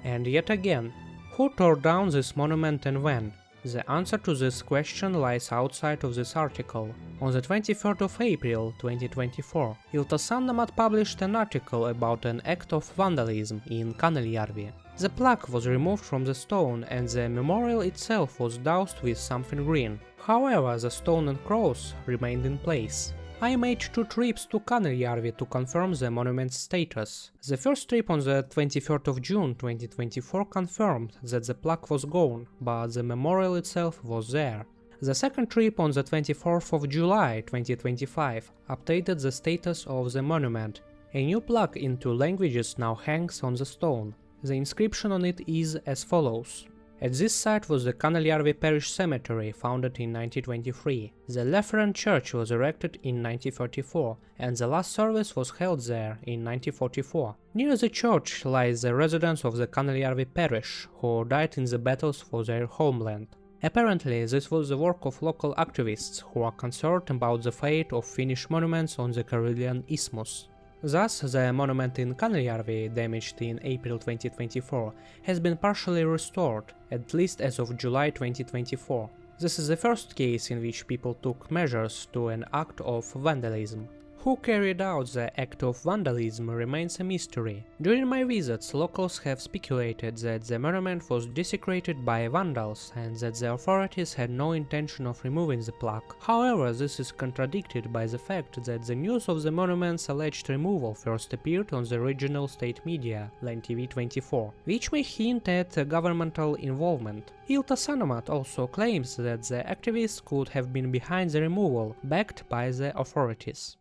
And yet again, who tore down this monument and when? The answer to this question lies outside of this article. On the 23rd of April 2024, Ilta-Sanomat published an article about an act of vandalism in Kanaljärvi. The plaque was removed from the stone and the memorial itself was doused with something green. However, the stone and cross remained in place. I made 2 trips to Kanaljärvi to confirm the monument's status. The first trip on the 23rd of June 2024 confirmed that the plaque was gone, but the memorial itself was there. The second trip on the 24th of July 2025 updated the status of the monument. A new plaque in 2 languages now hangs on the stone. The inscription on it is as follows: At this site was the Kanajärvi Parish Cemetery, founded in 1923. The Lutheran church was erected in 1934, and the last service was held there in 1944. Near the church lies the residence of the Kanajärvi Parish, who died in the battles for their homeland. Apparently, this was the work of local activists who are concerned about the fate of Finnish monuments on the Karelian Isthmus. Thus, the monument in Kanajärvi, damaged in April 2024, has been partially restored, at least as of July 2024. This is the first case in which people took measures to an act of vandalism. Who carried out the act of vandalism remains a mystery. During my visits, locals have speculated that the monument was desecrated by vandals and that the authorities had no intention of removing the plaque. However, this is contradicted by the fact that the news of the monument's alleged removal first appeared on the regional state media, LenTV24, which may hint at governmental involvement. Ilta Sanomat also claims that the activists could have been behind the removal, backed by the authorities.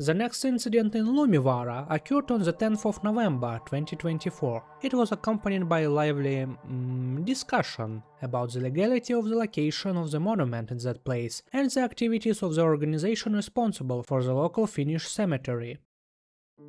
The next incident in Lumivaara occurred on the 10th of November 2024. It was accompanied by a lively discussion about the legality of the location of the monument in that place and the activities of the organization responsible for the local Finnish cemetery.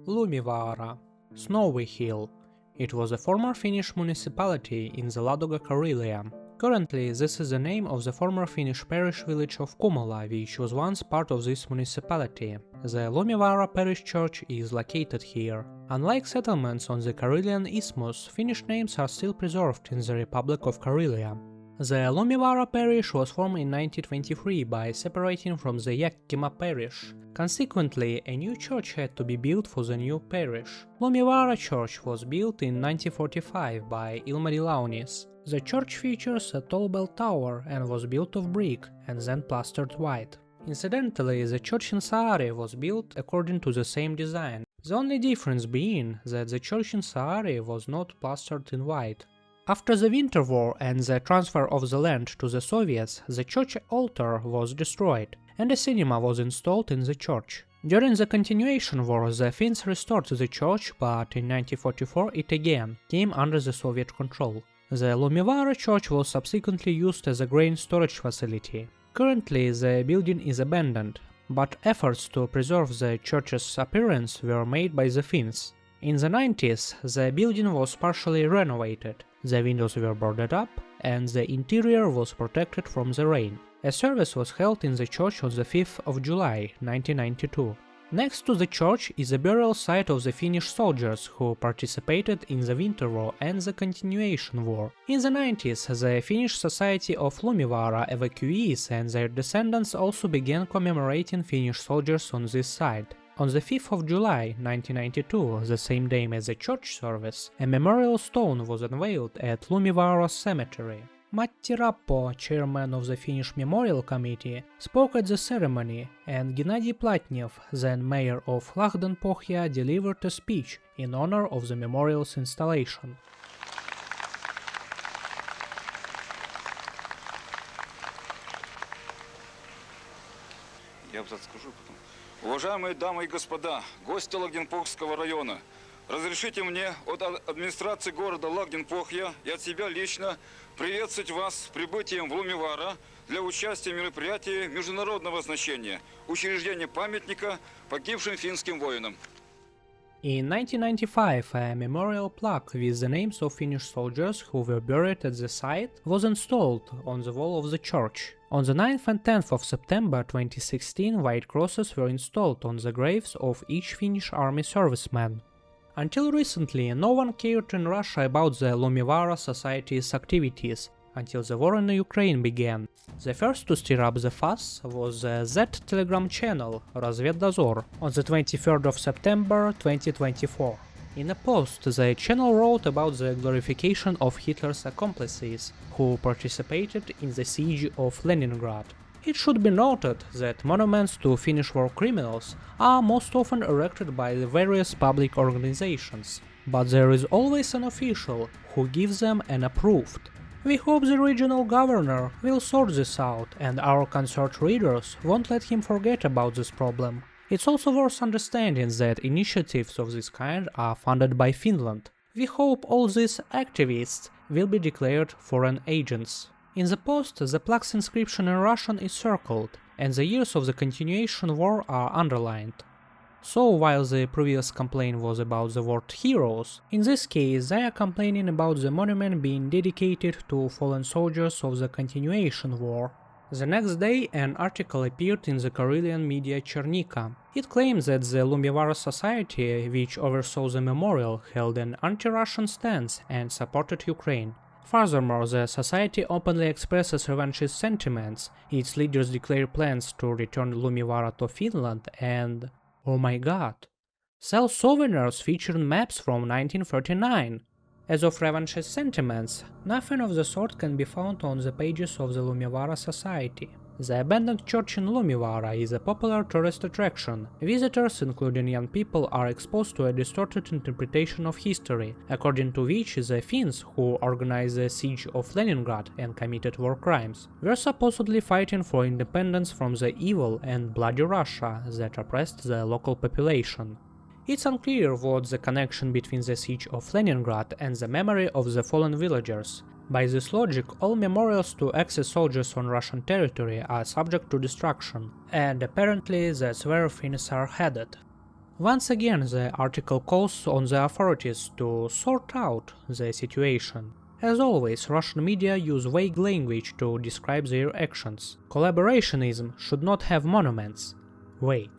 Lumivaara, Snowy Hill. It was a former Finnish municipality in the Ladoga Karelia. Currently, this is the name of the former Finnish parish village of Kumala, which was once part of this municipality. The Lumivaara parish church is located here. Unlike settlements on the Karelian Isthmus, Finnish names are still preserved in the Republic of Karelia. The Lumivaara parish was formed in 1923 by separating from the Jäkkimä parish. Consequently, a new church had to be built for the new parish. Lumivaara church was built in 1945 by Ilmari Launis. The church features a tall bell tower and was built of brick and then plastered white. Incidentally, the church in Saari was built according to the same design, the only difference being that the church in Saari was not plastered in white. After the Winter War and the transfer of the land to the Soviets, the church altar was destroyed, and a cinema was installed in the church. During the Continuation War, the Finns restored the church, but in 1944 it again came under the Soviet control. The Lumivaara church was subsequently used as a grain storage facility. Currently, the building is abandoned, but efforts to preserve the church's appearance were made by the Finns. In the 90s, the building was partially renovated, the windows were boarded up, and the interior was protected from the rain. A service was held in the church on the 5th of July 1992. Next to the church is a burial site of the Finnish soldiers who participated in the Winter War and the Continuation War. In the 90s, the Finnish Society of Lumivaara evacuees and their descendants also began commemorating Finnish soldiers on this site. On the 5th of July 1992, the same day as the church service, a memorial stone was unveiled at Lumivaara Cemetery. Matti Rappo, chairman of the Finnish Memorial Committee, spoke at the ceremony, and Gennady Platnev, then mayor of Lahdenpohja, delivered a speech in honor of the memorial's installation. Я абзац скажу потом. Уважаемые дамы и господа, гости Лагденпохского района, разрешите мне от администрации города Лагденпохья и от себя лично приветствовать вас с прибытием в Лумиваара для участия в мероприятии международного значения – учреждения памятника погибшим финским воинам. In 1995, a memorial plaque with the names of Finnish soldiers who were buried at the site was installed on the wall of the church. On the 9th and 10th of September 2016, white crosses were installed on the graves of each Finnish army serviceman. Until recently, no one cared in Russia about the Lumivaara Society's activities, until the war in Ukraine began. The first to stir up the fuss was the Z Telegram channel Razveddozor on the 23rd of September 2024. In a post, the channel wrote about the glorification of Hitler's accomplices who participated in the siege of Leningrad. It should be noted that monuments to Finnish war criminals are most often erected by the various public organizations, but there is always an official who gives them an approved. We hope the regional governor will sort this out and our concerned readers won't let him forget about this problem. It's also worth understanding that initiatives of this kind are funded by Finland. We hope all these activists will be declared foreign agents. In the post, the plaque's inscription in Russian is circled, and the years of the continuation war are underlined. So while the previous complaint was about the word heroes, in this case they are complaining about the monument being dedicated to fallen soldiers of the continuation war. The next day an article appeared in the Karelian media Chernika. It claims that the Lumivara Society, which oversaw the memorial, held an anti-Russian stance and supported Ukraine. Furthermore, the society openly expresses revanchist sentiments, its leaders declare plans to return Lumivara to Finland and, oh my god, sell souvenirs featuring maps from 1939. As of revanchist sentiments, nothing of the sort can be found on the pages of the Lumivara Society. The abandoned church in Lumivara is a popular tourist attraction. Visitors, including young people, are exposed to a distorted interpretation of history, according to which the Finns, who organized the siege of Leningrad and committed war crimes, were supposedly fighting for independence from the evil and bloody Russia that oppressed the local population. It's unclear what's the connection between the siege of Leningrad and the memory of the fallen villagers. By this logic, all memorials to ex-soldiers on Russian territory are subject to destruction, and apparently that's where Finns are headed. Once again, the article calls on the authorities to sort out the situation. As always, Russian media use vague language to describe their actions. Collaborationism should not have monuments. Wait,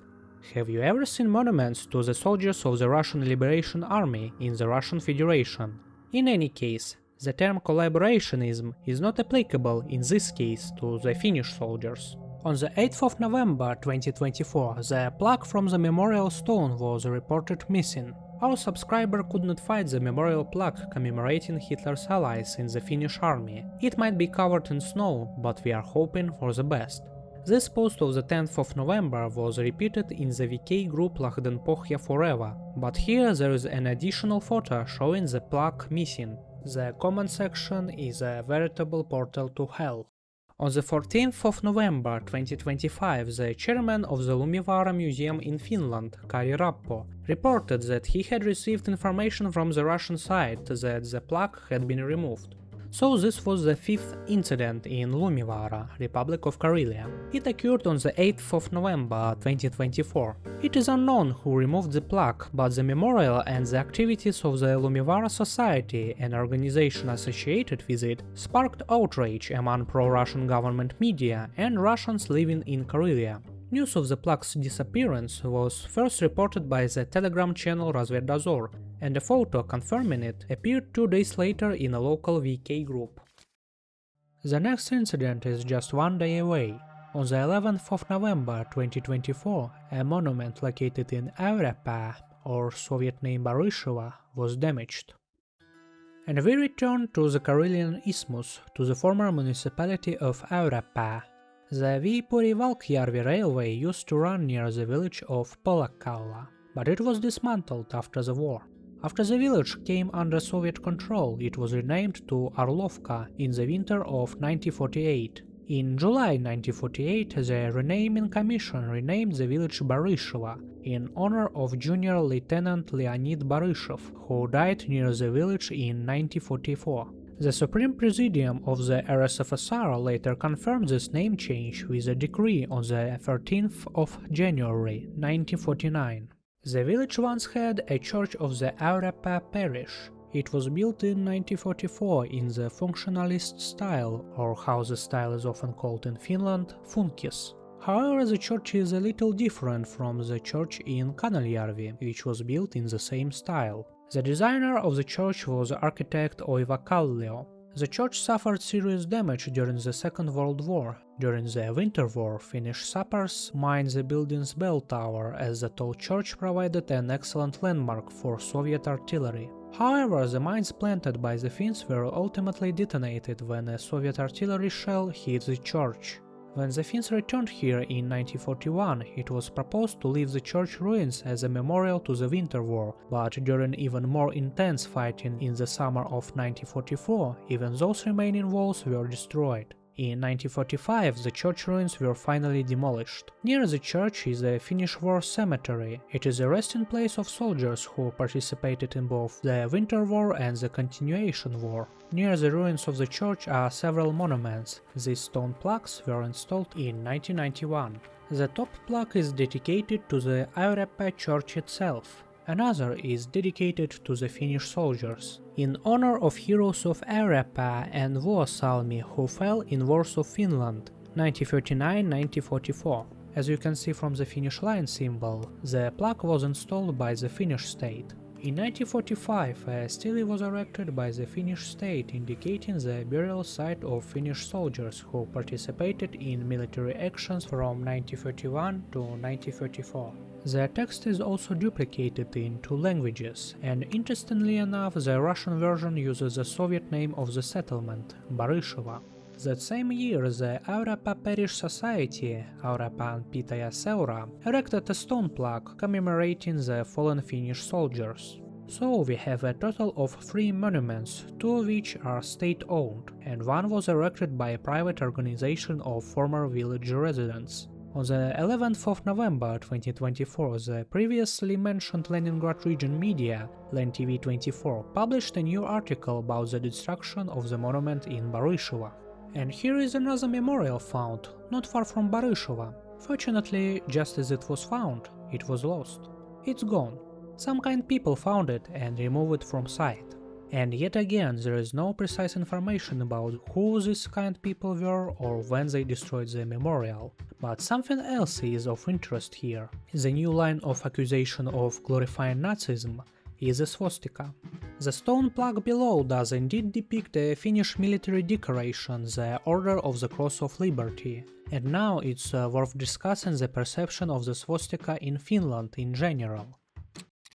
have you ever seen monuments to the soldiers of the Russian Liberation Army in the Russian Federation? In any case, the term collaborationism is not applicable in this case to the Finnish soldiers. On the 8th of November 2024, the plaque from the memorial stone was reported missing. Our subscriber could not find the memorial plaque commemorating Hitler's allies in the Finnish army. It might be covered in snow, but we are hoping for the best. This post of the 10th of November was repeated in the VK group Lahdenpohja Forever, but here there is an additional photo showing the plaque missing. The comment section is a veritable portal to hell. On the 14th of November 2025, the chairman of the Lumivara Museum in Finland, Kari Rappo, reported that he had received information from the Russian side that the plaque had been removed. So this was the fifth incident in Lumivara, Republic of Karelia. It occurred on the 8th of November 2024. It is unknown who removed the plaque, but the memorial and the activities of the Lumivara Society, an organization associated with it, sparked outrage among pro-Russian government media and Russians living in Karelia. News of the plaque's disappearance was first reported by the Telegram channel Razvedazor, and a photo confirming it appeared 2 days later in a local VK group. The next incident is just 1 day away. On the 11th of November 2024, a monument located in Eurapa, or Soviet name Baryshevo, was damaged. And we return to the Karelian Isthmus, to the former municipality of Eurapa. The Viipuri-Valkjärvi railway used to run near the village of Polakkaula, but it was dismantled after the war. After the village came under Soviet control, it was renamed to Orlovka in the winter of 1948. In July 1948, the renaming commission renamed the village Baryshevo in honor of Junior Lieutenant Leonid Baryshev, who died near the village in 1944. The Supreme Presidium of the RSFSR later confirmed this name change with a decree on the 13th of January 1949. The village once had a church of the Eurapa parish. It was built in 1944 in the functionalist style, or how the style is often called in Finland, funkis. However, the church is a little different from the church in Kanaljärvi, which was built in the same style. The designer of the church was architect Oiva Kallio. The church suffered serious damage during the Second World War. During the Winter War, Finnish sappers mined the building's bell tower, as the tall church provided an excellent landmark for Soviet artillery. However, the mines planted by the Finns were ultimately detonated when a Soviet artillery shell hit the church. When the Finns returned here in 1941, it was proposed to leave the church ruins as a memorial to the Winter War, but during even more intense fighting in the summer of 1944, even those remaining walls were destroyed. In 1945, the church ruins were finally demolished. Near the church is the Finnish War Cemetery. It is a resting place of soldiers who participated in both the Winter War and the Continuation War. Near the ruins of the church are several monuments. These stone plaques were installed in 1991. The top plaque is dedicated to the Aurepä church itself. Another is dedicated to the Finnish soldiers, in honor of heroes of Aurepä and Vuosalmi who fell in wars of Finland, 1939-1944. As you can see from the Finnish line symbol, the plaque was installed by the Finnish state. In 1945, a stele was erected by the Finnish state indicating the burial site of Finnish soldiers who participated in military actions from 1931 to 1934. The text is also duplicated in 2 languages, and interestingly enough, the Russian version uses the Soviet name of the settlement, Baryshovo. That same year, the Aurepä Parish Society, Aurepän Pitäjäseura, erected a stone plaque commemorating the fallen Finnish soldiers. So we have a total of 3 monuments, 2 of which are state-owned, and 1 was erected by a private organization of former village residents. On the 11th of November 2024, the previously mentioned Leningrad region media, LenTV24, published a new article about the destruction of the monument in Baryshovo. And here is another memorial found, not far from Baryshovo. Fortunately, just as it was found, it was lost. It's gone. Some kind people found it and removed it from site. And yet again, there is no precise information about who these kind people were or when they destroyed the memorial. But something else is of interest here. The new line of accusation of glorifying Nazism is a swastika. The stone plaque below does indeed depict a Finnish military decoration, the Order of the Cross of Liberty. And now it's worth discussing the perception of the swastika in Finland in general.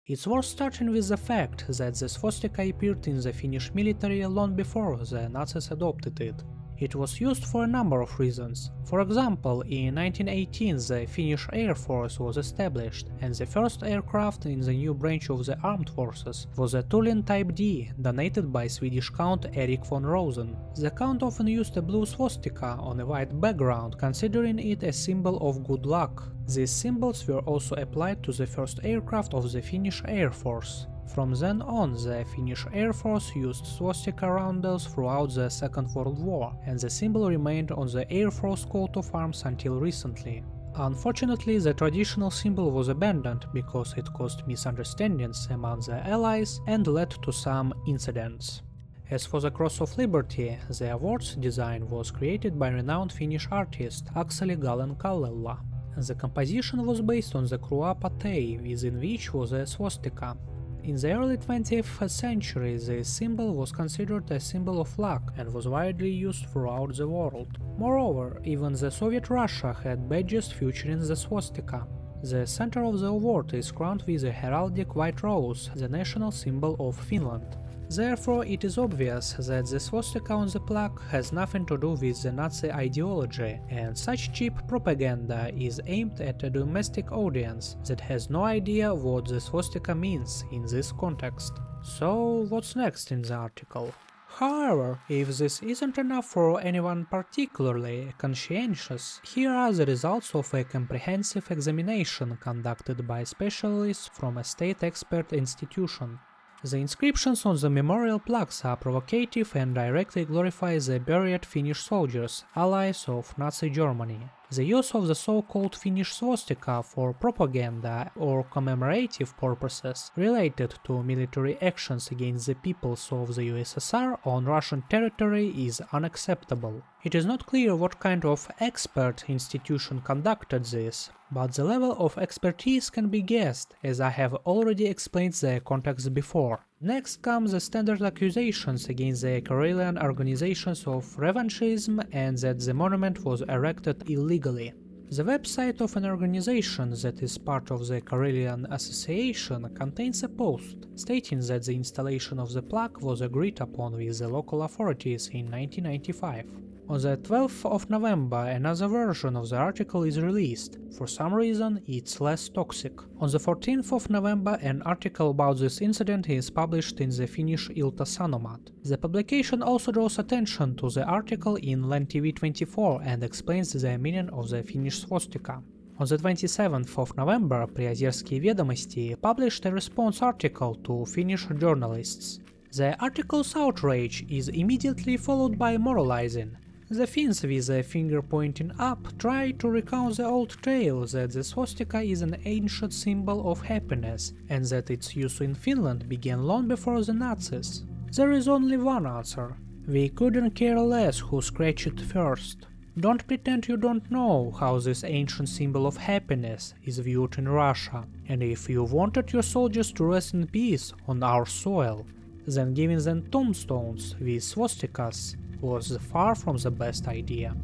It's worth starting with the fact that the swastika appeared in the Finnish military long before the Nazis adopted it. It was used for a number of reasons. For example, in 1918 the Finnish Air Force was established, and the first aircraft in the new branch of the armed forces was a Tulin Type D, donated by Swedish Count Erik von Rosen. The Count often used a blue swastika on a white background, considering it a symbol of good luck. These symbols were also applied to the first aircraft of the Finnish Air Force. From then on, the Finnish Air Force used swastika roundels throughout the Second World War, and the symbol remained on the Air Force coat of arms until recently. Unfortunately, the traditional symbol was abandoned because it caused misunderstandings among the Allies and led to some incidents. As for the Cross of Liberty, the award's design was created by renowned Finnish artist Akseli Gallen-Kallella. The composition was based on the Krua Patei, within which was a swastika. In the early 20th century, the symbol was considered a symbol of luck and was widely used throughout the world. Moreover, even the Soviet Russia had badges featuring the swastika. The center of the award is crowned with a heraldic white rose, the national symbol of Finland. Therefore, it is obvious that the swastika on the plaque has nothing to do with the Nazi ideology, and such cheap propaganda is aimed at a domestic audience that has no idea what the swastika means in this context. So, what's next in the article? However, if this isn't enough for anyone particularly conscientious, here are the results of a comprehensive examination conducted by specialists from a state expert institution. The inscriptions on the memorial plaques are provocative and directly glorify the buried Finnish soldiers, allies of Nazi Germany. The use of the so-called Finnish swastika for propaganda or commemorative purposes related to military actions against the peoples of the USSR on Russian territory is unacceptable. It is not clear what kind of expert institution conducted this, but the level of expertise can be guessed, as I have already explained the context before. Next comes the standard accusations against the Karelian organizations of revanchism and that the monument was erected illegally. The website of an organization that is part of the Karelian Association contains a post stating that the installation of the plaque was agreed upon with the local authorities in 1995. On the 12th of November, another version of the article is released. For some reason, it's less toxic. On the 14th of November, an article about this incident is published in the Finnish Ilta-Sanomat. The publication also draws attention to the article in LenTV24 and explains the meaning of the Finnish swastika. On the 27th of November, Priazerskie Vedomosti published a response article to Finnish journalists. The article's outrage is immediately followed by moralizing. The Finns, with a finger pointing up, try to recount the old tale that the swastika is an ancient symbol of happiness and that its use in Finland began long before the Nazis. There is only one answer. We couldn't care less who scratched it first. Don't pretend you don't know how this ancient symbol of happiness is viewed in Russia, and if you wanted your soldiers to rest in peace on our soil, then giving them tombstones with swastikas was far from the best idea.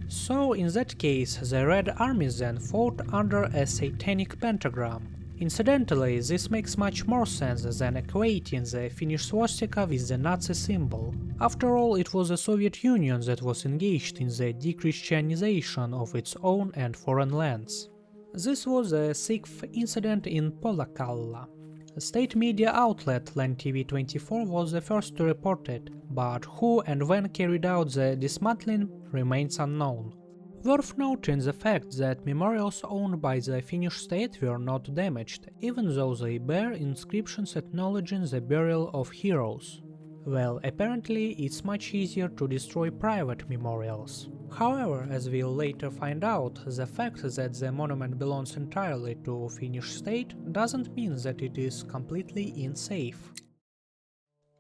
So in that case, the Red Army then fought under a satanic pentagram. Incidentally, this makes much more sense than equating the Finnish swastika with the Nazi symbol. After all, it was the Soviet Union that was engaged in the de-Christianization of its own and foreign lands. This was the 6th incident in Polakalla. The state media outlet LenTV24 was the first to report it, but who and when carried out the dismantling remains unknown. Worth noting the fact that memorials owned by the Finnish state were not damaged, even though they bear inscriptions acknowledging the burial of heroes. Well, apparently it's much easier to destroy private memorials. However, as we'll later find out, the fact that the monument belongs entirely to Finnish state doesn't mean that it is completely unsafe.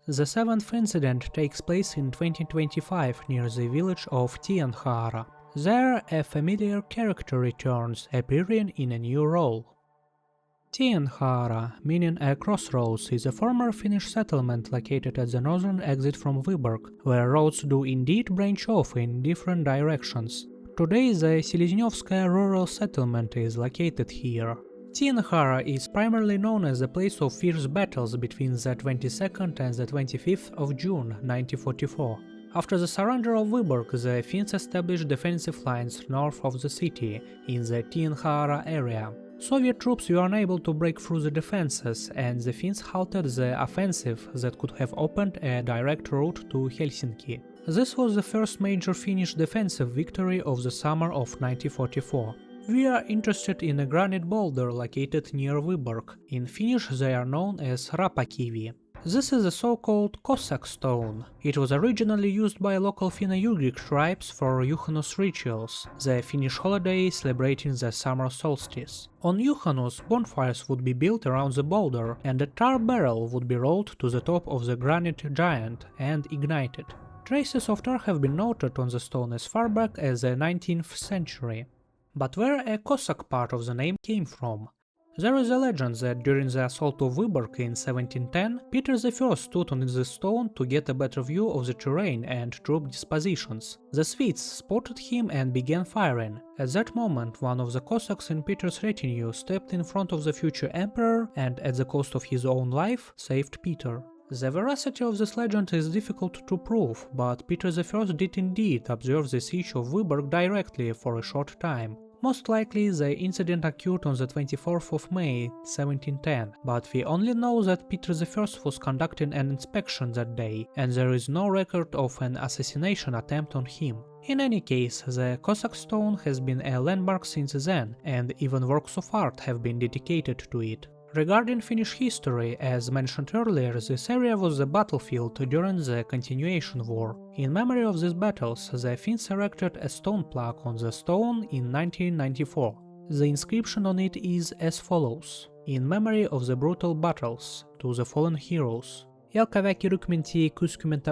The 7th incident takes place in 2025 near the village of Tienhaara. There, a familiar character returns, appearing in a new role. Tienhaara, meaning a crossroads, is a former Finnish settlement located at the northern exit from Vyborg, where roads do indeed branch off in different directions. Today the Seleznyovskaya rural settlement is located here. Tienhaara is primarily known as a place of fierce battles between the 22nd and the 25th of June 1944. After the surrender of Vyborg, the Finns established defensive lines north of the city, in the Tienhaara area. Soviet troops were unable to break through the defenses, and the Finns halted the offensive that could have opened a direct route to Helsinki. This was the first major Finnish defensive victory of the summer of 1944. We are interested in a granite boulder located near Vyborg. In Finnish they are known as Rapakivi. This is a so-called Cossack stone. It was originally used by local Finno-Ugric tribes for Juhannus rituals, the Finnish holiday celebrating the summer solstice. On Juhannus, bonfires would be built around the boulder, and a tar barrel would be rolled to the top of the granite giant and ignited. Traces of tar have been noted on the stone as far back as the 19th century. But where a Cossack part of the name came from? There is a legend that during the assault of Vyborg in 1710, Peter I stood on this stone to get a better view of the terrain and troop dispositions. The Swedes spotted him and began firing. At that moment, one of the Cossacks in Peter's retinue stepped in front of the future emperor and, at the cost of his own life, saved Peter. The veracity of this legend is difficult to prove, but Peter I did indeed observe the siege of Vyborg directly for a short time. Most likely the incident occurred on the 24th of May 1710, but we only know that Peter I was conducting an inspection that day, and there is no record of an assassination attempt on him. In any case, the Cossack stone has been a landmark since then, and even works of art have been dedicated to it. Regarding Finnish history, as mentioned earlier, this area was the battlefield during the Continuation War. In memory of these battles, the Finns erected a stone plaque on the stone in 1994. The inscription on it is as follows: "In memory of the brutal battles, to the fallen heroes." Jalkaväki Rykmenti 61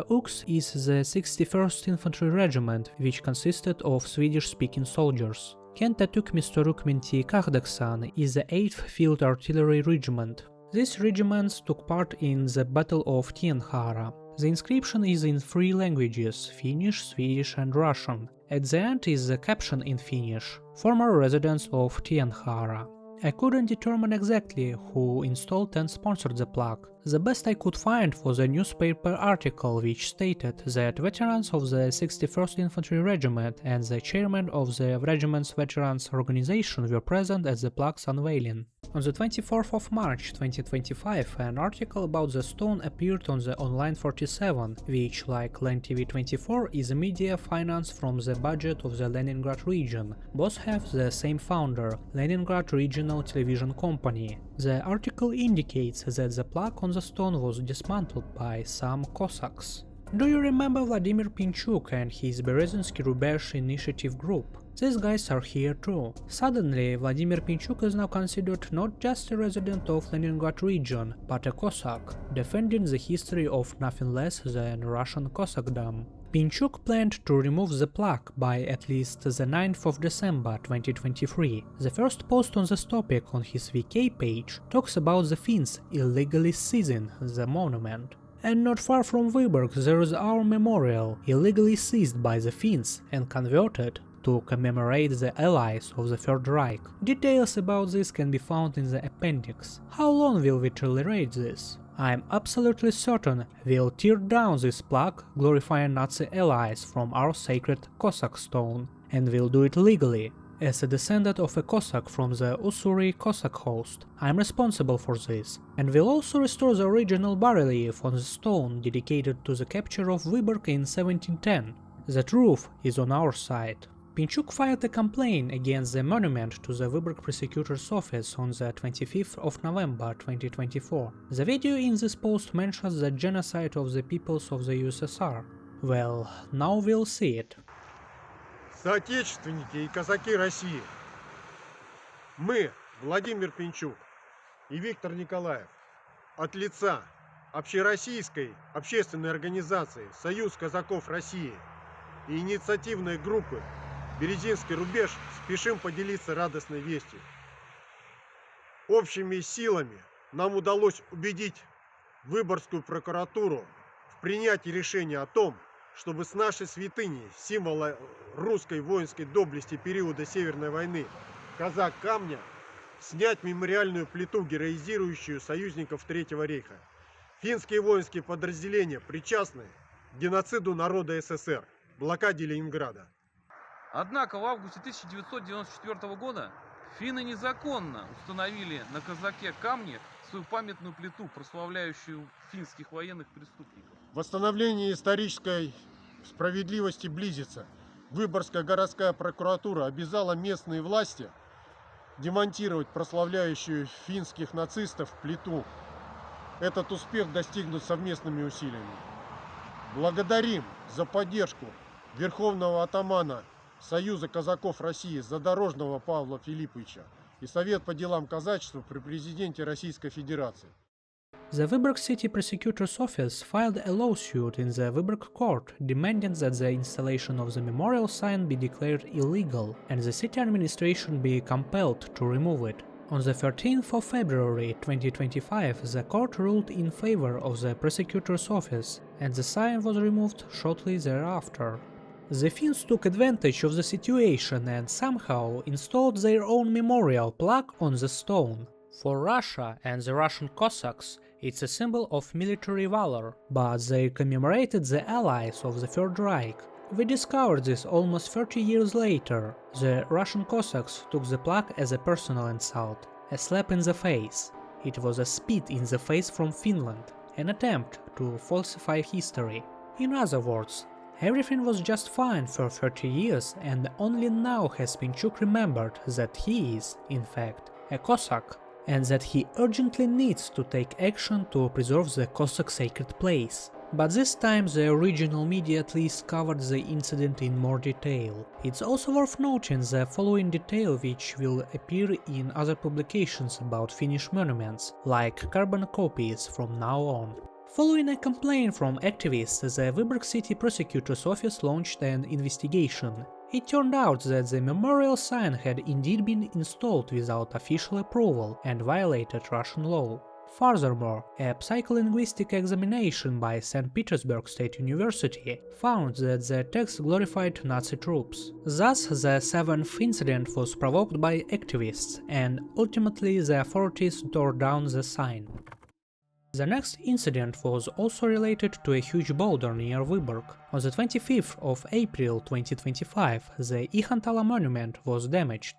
is the 61st Infantry Regiment, which consisted of Swedish-speaking soldiers. Kenta Tykmisto Rykmenti 8 is the 8th Field Artillery Regiment. These regiments took part in the Battle of Tienhaara. The inscription is in 3 languages: Finnish, Swedish and Russian. At the end is the caption in Finnish: "Former residents of Tienhaara." I couldn't determine exactly who installed and sponsored the plaque. The best I could find was a newspaper article which stated that veterans of the 61st Infantry Regiment and the chairman of the regiment's veterans organization were present at the plaque's unveiling. On the 24th of March 2025, an article about the stone appeared on the Online 47, which, like Len TV 24, is a media financed from the budget of the Leningrad region. Both have the same founder, Leningrad Regional Television Company. The article indicates that the plaque on the stone was dismantled by some Cossacks. Do you remember Vladimir Pinchuk and his Berezhinsky Rubezh initiative group? These guys are here too. Suddenly, Vladimir Pinchuk is now considered not just a resident of Leningrad region, but a Cossack, defending the history of nothing less than Russian Cossackdom. Pinchuk planned to remove the plaque by at least the 9th of December 2023. The first post on this topic on his VK page talks about the Finns illegally seizing the monument. And not far from Vyborg there is our memorial, illegally seized by the Finns and converted to commemorate the allies of the Third Reich. Details about this can be found in the appendix. How long will we tolerate this? I am absolutely certain we'll tear down this plaque glorifying Nazi allies from our sacred Cossack stone, and we'll do it legally. As a descendant of a Cossack from the Ussuri Cossack host, I am responsible for this, and will also restore the original bas-relief on the stone dedicated to the capture of Vyborg in 1710. The truth is on our side. Pinchuk filed a complaint against the monument to the Vyborg prosecutor's office on the 25th of November 2024. The video in this post mentions the genocide of the peoples of the USSR. Well, now we'll see it. Соотечественники и казаки России, мы, Владимир Пинчук и Виктор Николаев, от лица Общероссийской общественной организации «Союз казаков России» и инициативной группы «Березинский рубеж» спешим поделиться радостной вестью. Общими силами нам удалось убедить Выборгскую прокуратуру в принятии решения о том, чтобы с нашей святыни, символа русской воинской доблести периода Северной войны, казак камня, снять мемориальную плиту, героизирующую союзников Третьего рейха. Финские воинские подразделения причастны к геноциду народа СССР, блокаде Ленинграда. Однако в августе 1994 года финны незаконно установили на казаке камне свою памятную плиту, прославляющую финских военных преступников. Восстановление исторической справедливости близится. Выборгская городская прокуратура обязала местные власти демонтировать прославляющую финских нацистов плиту. Этот успех достигнут совместными усилиями. Благодарим за поддержку Верховного атамана Союза казаков России Задорожного Павла Филипповича и Совет по делам казачества при президенте Российской Федерации. The Vyborg City Prosecutor's Office filed a lawsuit in the Vyborg court demanding that the installation of the memorial sign be declared illegal and the city administration be compelled to remove it. On the 13th of February 2025, the court ruled in favor of the prosecutor's office, and the sign was removed shortly thereafter. The Finns took advantage of the situation and somehow installed their own memorial plaque on the stone. For Russia and the Russian Cossacks, it's a symbol of military valor, but they commemorated the allies of the Third Reich. We discovered this almost 30 years later. The Russian Cossacks took the plaque as a personal insult, a slap in the face. It was a spit in the face from Finland, an attempt to falsify history. In other words, everything was just fine for 30 years, and only now has Pinchuk remembered that he is, in fact, a Cossack, and that he urgently needs to take action to preserve the Cossack sacred place. But this time the original media at least covered the incident in more detail. It's also worth noting the following detail which will appear in other publications about Finnish monuments, like carbon copies from now on. Following a complaint from activists, the Vyborg City Prosecutor's Office launched an investigation. It turned out that the memorial sign had indeed been installed without official approval and violated Russian law. Furthermore, a psycholinguistic examination by St. Petersburg State University found that the text glorified Nazi troops. Thus, the seventh incident was provoked by activists, and ultimately the authorities tore down the sign. The next incident was also related to a huge boulder near Vyborg. On the 25th of April 2025, the Ihantala monument was damaged.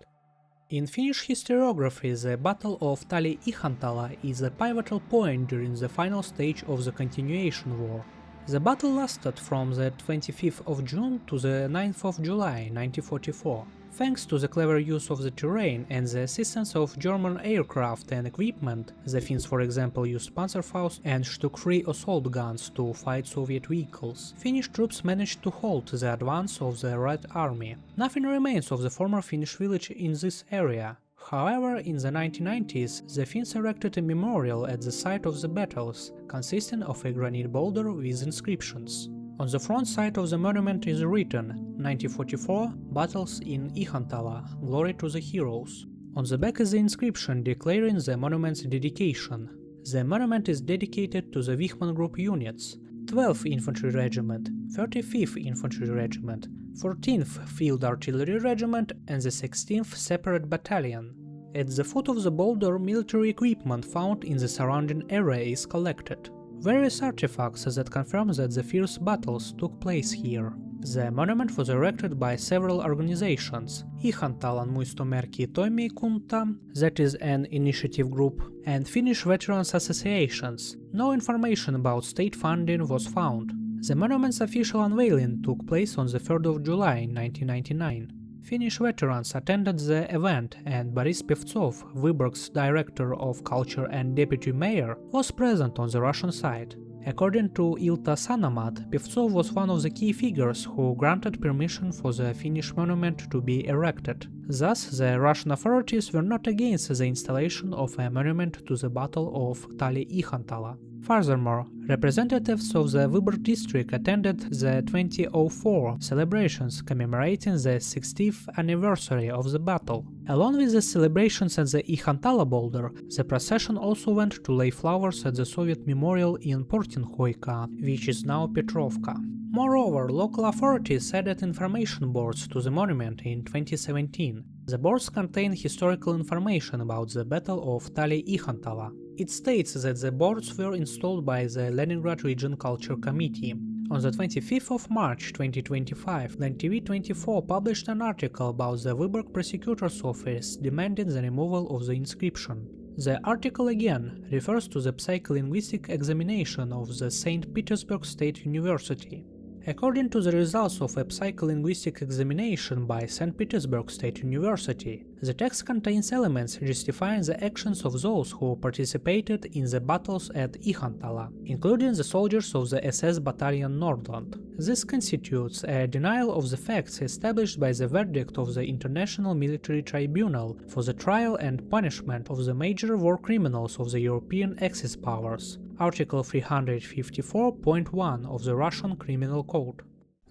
In Finnish historiography, the Battle of Tali-Ihantala is a pivotal point during the final stage of the Continuation War. The battle lasted from the 25th of June to the 9th of July 1944. Thanks to the clever use of the terrain and the assistance of German aircraft and equipment, the Finns for example used Panzerfaust and Stuck 3 assault guns to fight Soviet vehicles. Finnish troops managed to halt the advance of the Red Army. Nothing remains of the former Finnish village in this area. However, in the 1990s, the Finns erected a memorial at the site of the battles, consisting of a granite boulder with inscriptions. On the front side of the monument is written 1944 Battles in Ihantala, Glory to the Heroes. On the back is the inscription declaring the monument's dedication. The monument is dedicated to the Wichmann Group units, 12th Infantry Regiment, 35th Infantry Regiment, 14th Field Artillery Regiment and the 16th Separate Battalion. At the foot of the boulder, military equipment found in the surrounding area is collected. Various artifacts that confirm that the fierce battles took place here. The monument was erected by several organizations: Ihantalan Muistomerkki Toimikunta, that is an initiative group, and Finnish Veterans Associations. No information about state funding was found. The monument's official unveiling took place on the 3rd of July 1999. Finnish veterans attended the event, and Boris Pevtsov, Vyborg's director of culture and deputy mayor, was present on the Russian side. According to Ilta Sanomat, Pevtsov was one of the key figures who granted permission for the Finnish monument to be erected. Thus, the Russian authorities were not against the installation of a monument to the Battle of Tali-Ihantala. Furthermore, representatives of the Vyborg district attended the 2004 celebrations commemorating the 60th anniversary of the battle. Along with the celebrations at the Ihantala boulder, the procession also went to lay flowers at the Soviet memorial in Portinhoika, which is now Petrovka. Moreover, local authorities added information boards to the monument in 2017. The boards contain historical information about the Battle of Tali-Ihantala. It states that the boards were installed by the Leningrad Region Culture Committee. On the 25th of March 2025, LEN-TV-24 published an article about the Vyborg Prosecutor's Office demanding the removal of the inscription. The article again refers to the psycholinguistic examination of the St. Petersburg State University. According to the results of a psycholinguistic examination by St. Petersburg State University, the text contains elements justifying the actions of those who participated in the battles at Ihantala, including the soldiers of the SS Battalion Nordland. This constitutes a denial of the facts established by the verdict of the International Military Tribunal for the trial and punishment of the major war criminals of the European Axis powers, Article 354.1 of the Russian Criminal Code.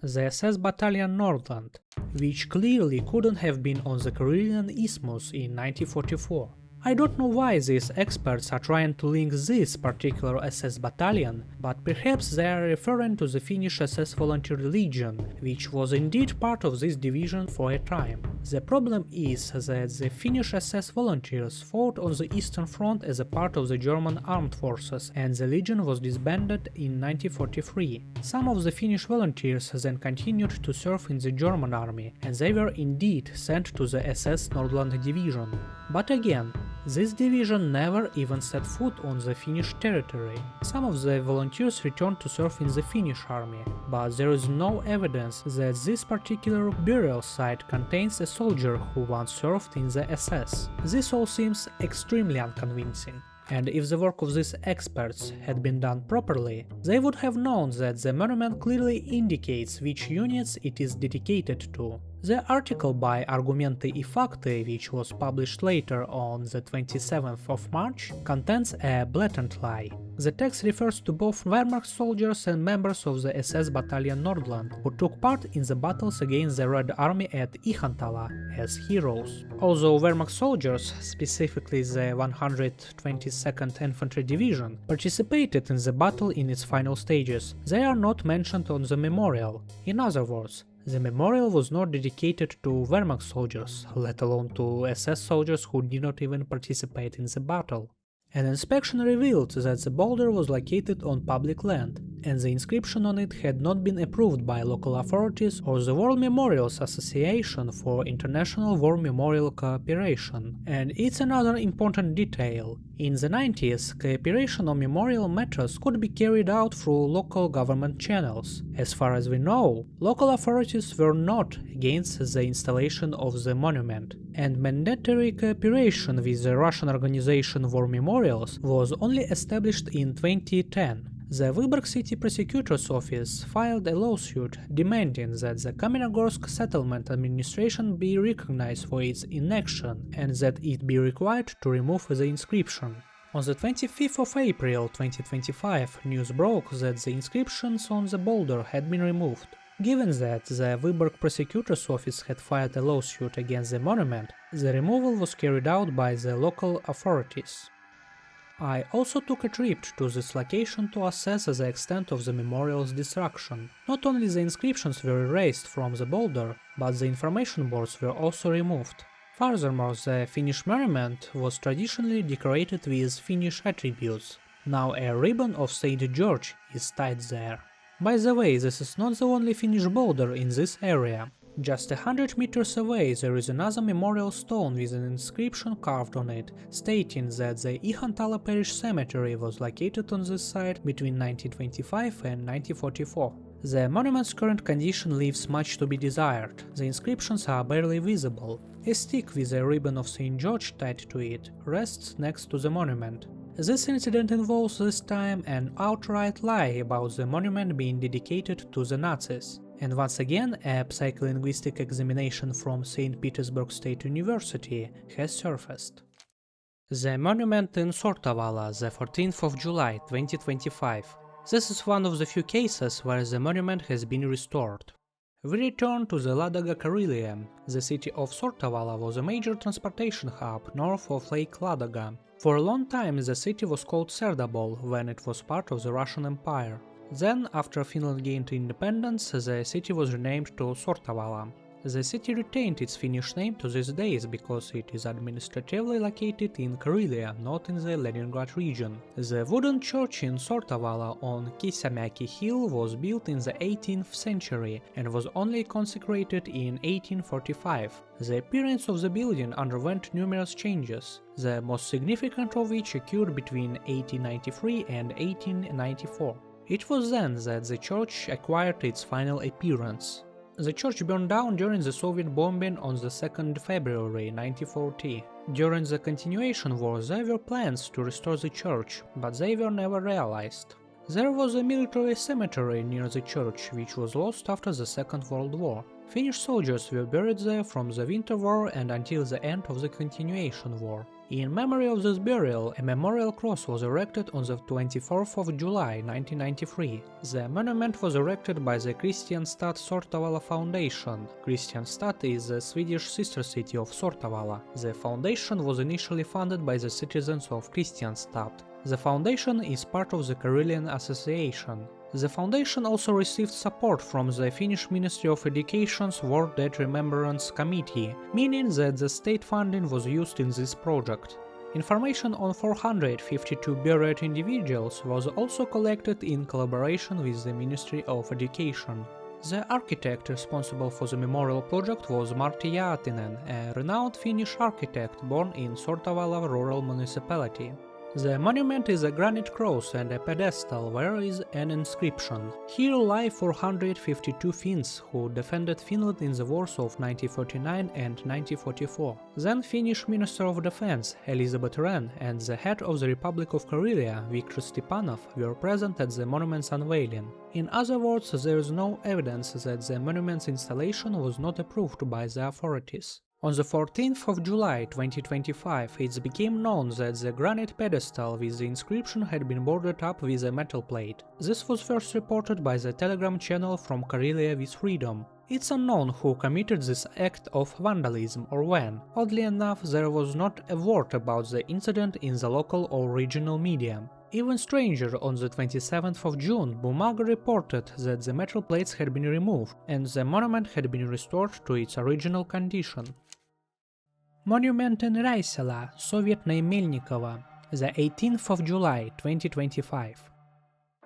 The SS Battalion Nordland, which clearly couldn't have been on the Karelian Isthmus in 1944. I don't know why these experts are trying to link this particular SS battalion, but perhaps they are referring to the Finnish SS Volunteer Legion, which was indeed part of this division for a time. The problem is that the Finnish SS volunteers fought on the Eastern Front as a part of the German armed forces, and the legion was disbanded in 1943. Some of the Finnish volunteers then continued to serve in the German army, and they were indeed sent to the SS Nordland division. But again, this division never even set foot on the Finnish territory. Some of the volunteers returned to serve in the Finnish army, but there is no evidence that this particular burial site contains a soldier who once served in the SS. This all seems extremely unconvincing. And if the work of these experts had been done properly, they would have known that the monument clearly indicates which units it is dedicated to. The article by Argumenty I Fakty, which was published later on the 27th of March, contains a blatant lie. The text refers to both Wehrmacht soldiers and members of the SS Battalion Nordland who took part in the battles against the Red Army at Ichantala as heroes. Although Wehrmacht soldiers, specifically the 122nd Infantry Division, participated in the battle in its final stages, they are not mentioned on the memorial. In other words, the memorial was not dedicated to Wehrmacht soldiers, let alone to SS soldiers who did not even participate in the battle. An inspection revealed that the boulder was located on public land, and the inscription on it had not been approved by local authorities or the War Memorials Association for International War Memorial Cooperation. And it's another important detail. In the 90s, cooperation on memorial matters could be carried out through local government channels. As far as we know, local authorities were not against the installation of the monument, and mandatory cooperation with the Russian organization War Memorials was only established in 2010. The Vyborg City Prosecutor's Office filed a lawsuit demanding that the Kamenogorsk Settlement Administration be recognized for its inaction and that it be required to remove the inscription. On the 25th of April 2025, news broke that the inscriptions on the boulder had been removed. Given that the Vyborg Prosecutor's Office had filed a lawsuit against the monument, the removal was carried out by the local authorities. I also took a trip to this location to assess the extent of the memorial's destruction. Not only the inscriptions were erased from the boulder, but the information boards were also removed. Furthermore, the Finnish monument was traditionally decorated with Finnish attributes. Now a ribbon of St. George is tied there. By the way, this is not the only Finnish boulder in this area. Just 100 meters away there is another memorial stone with an inscription carved on it, stating that the Ichantala Parish Cemetery was located on this site between 1925 and 1944. The monument's current condition leaves much to be desired. The inscriptions are barely visible. A stick with a ribbon of St. George tied to it rests next to the monument. This incident involves this time an outright lie about the monument being dedicated to the Nazis. And once again, a psycholinguistic examination from St. Petersburg State University has surfaced. The monument in Sortavala, the 14th of July 2025. This is one of the few cases where the monument has been restored. We return to the Ladoga Karelia. The city of Sortavala was a major transportation hub north of Lake Ladoga. For a long time the city was called Serdabol when it was part of the Russian Empire. Then, after Finland gained independence, the city was renamed to Sortavala. The city retained its Finnish name to these days because it is administratively located in Karelia, not in the Leningrad region. The wooden church in Sortavala on Kisamaki Hill was built in the 18th century and was only consecrated in 1845. The appearance of the building underwent numerous changes, the most significant of which occurred between 1893 and 1894. It was then that the church acquired its final appearance. The church burned down during the Soviet bombing on the 2nd February 1940. During the continuation war there were plans to restore the church, but they were never realized. There was a military cemetery near the church, which was lost after the Second World War. Finnish soldiers were buried there from the Winter War and until the end of the Continuation War. In memory of this burial, a memorial cross was erected on the 24th of July 1993. The monument was erected by the Kristianstad Sortavala Foundation. Kristianstad is the Swedish sister city of Sortavala. The foundation was initially funded by the citizens of Kristianstad. The foundation is part of the Karelian Association. The foundation also received support from the Finnish Ministry of Education's War Dead Remembrance Committee, meaning that the state funding was used in this project. Information on 452 buried individuals was also collected in collaboration with the Ministry of Education. The architect responsible for the memorial project was Martti Jaatinen, a renowned Finnish architect born in Sortavala rural municipality. The monument is a granite cross and a pedestal where is an inscription. Here lie 452 Finns who defended Finland in the wars of 1939 and 1944. Then Finnish Minister of Defense Elizabeth Wren and the head of the Republic of Karelia Viktor Stepanov were present at the monument's unveiling. In other words, there is no evidence that the monument's installation was not approved by the authorities. On the 14th of July 2025, it became known that the granite pedestal with the inscription had been boarded up with a metal plate. This was first reported by the Telegram channel From Karelia with Freedom. It's unknown who committed this act of vandalism or when. Oddly enough, there was not a word about the incident in the local or regional media. Even stranger, on the 27th of June, Bumaga reported that the metal plates had been removed and the monument had been restored to its original condition. Monument in Raisela, Soviet name Melnikovo, the 18th of July 2025.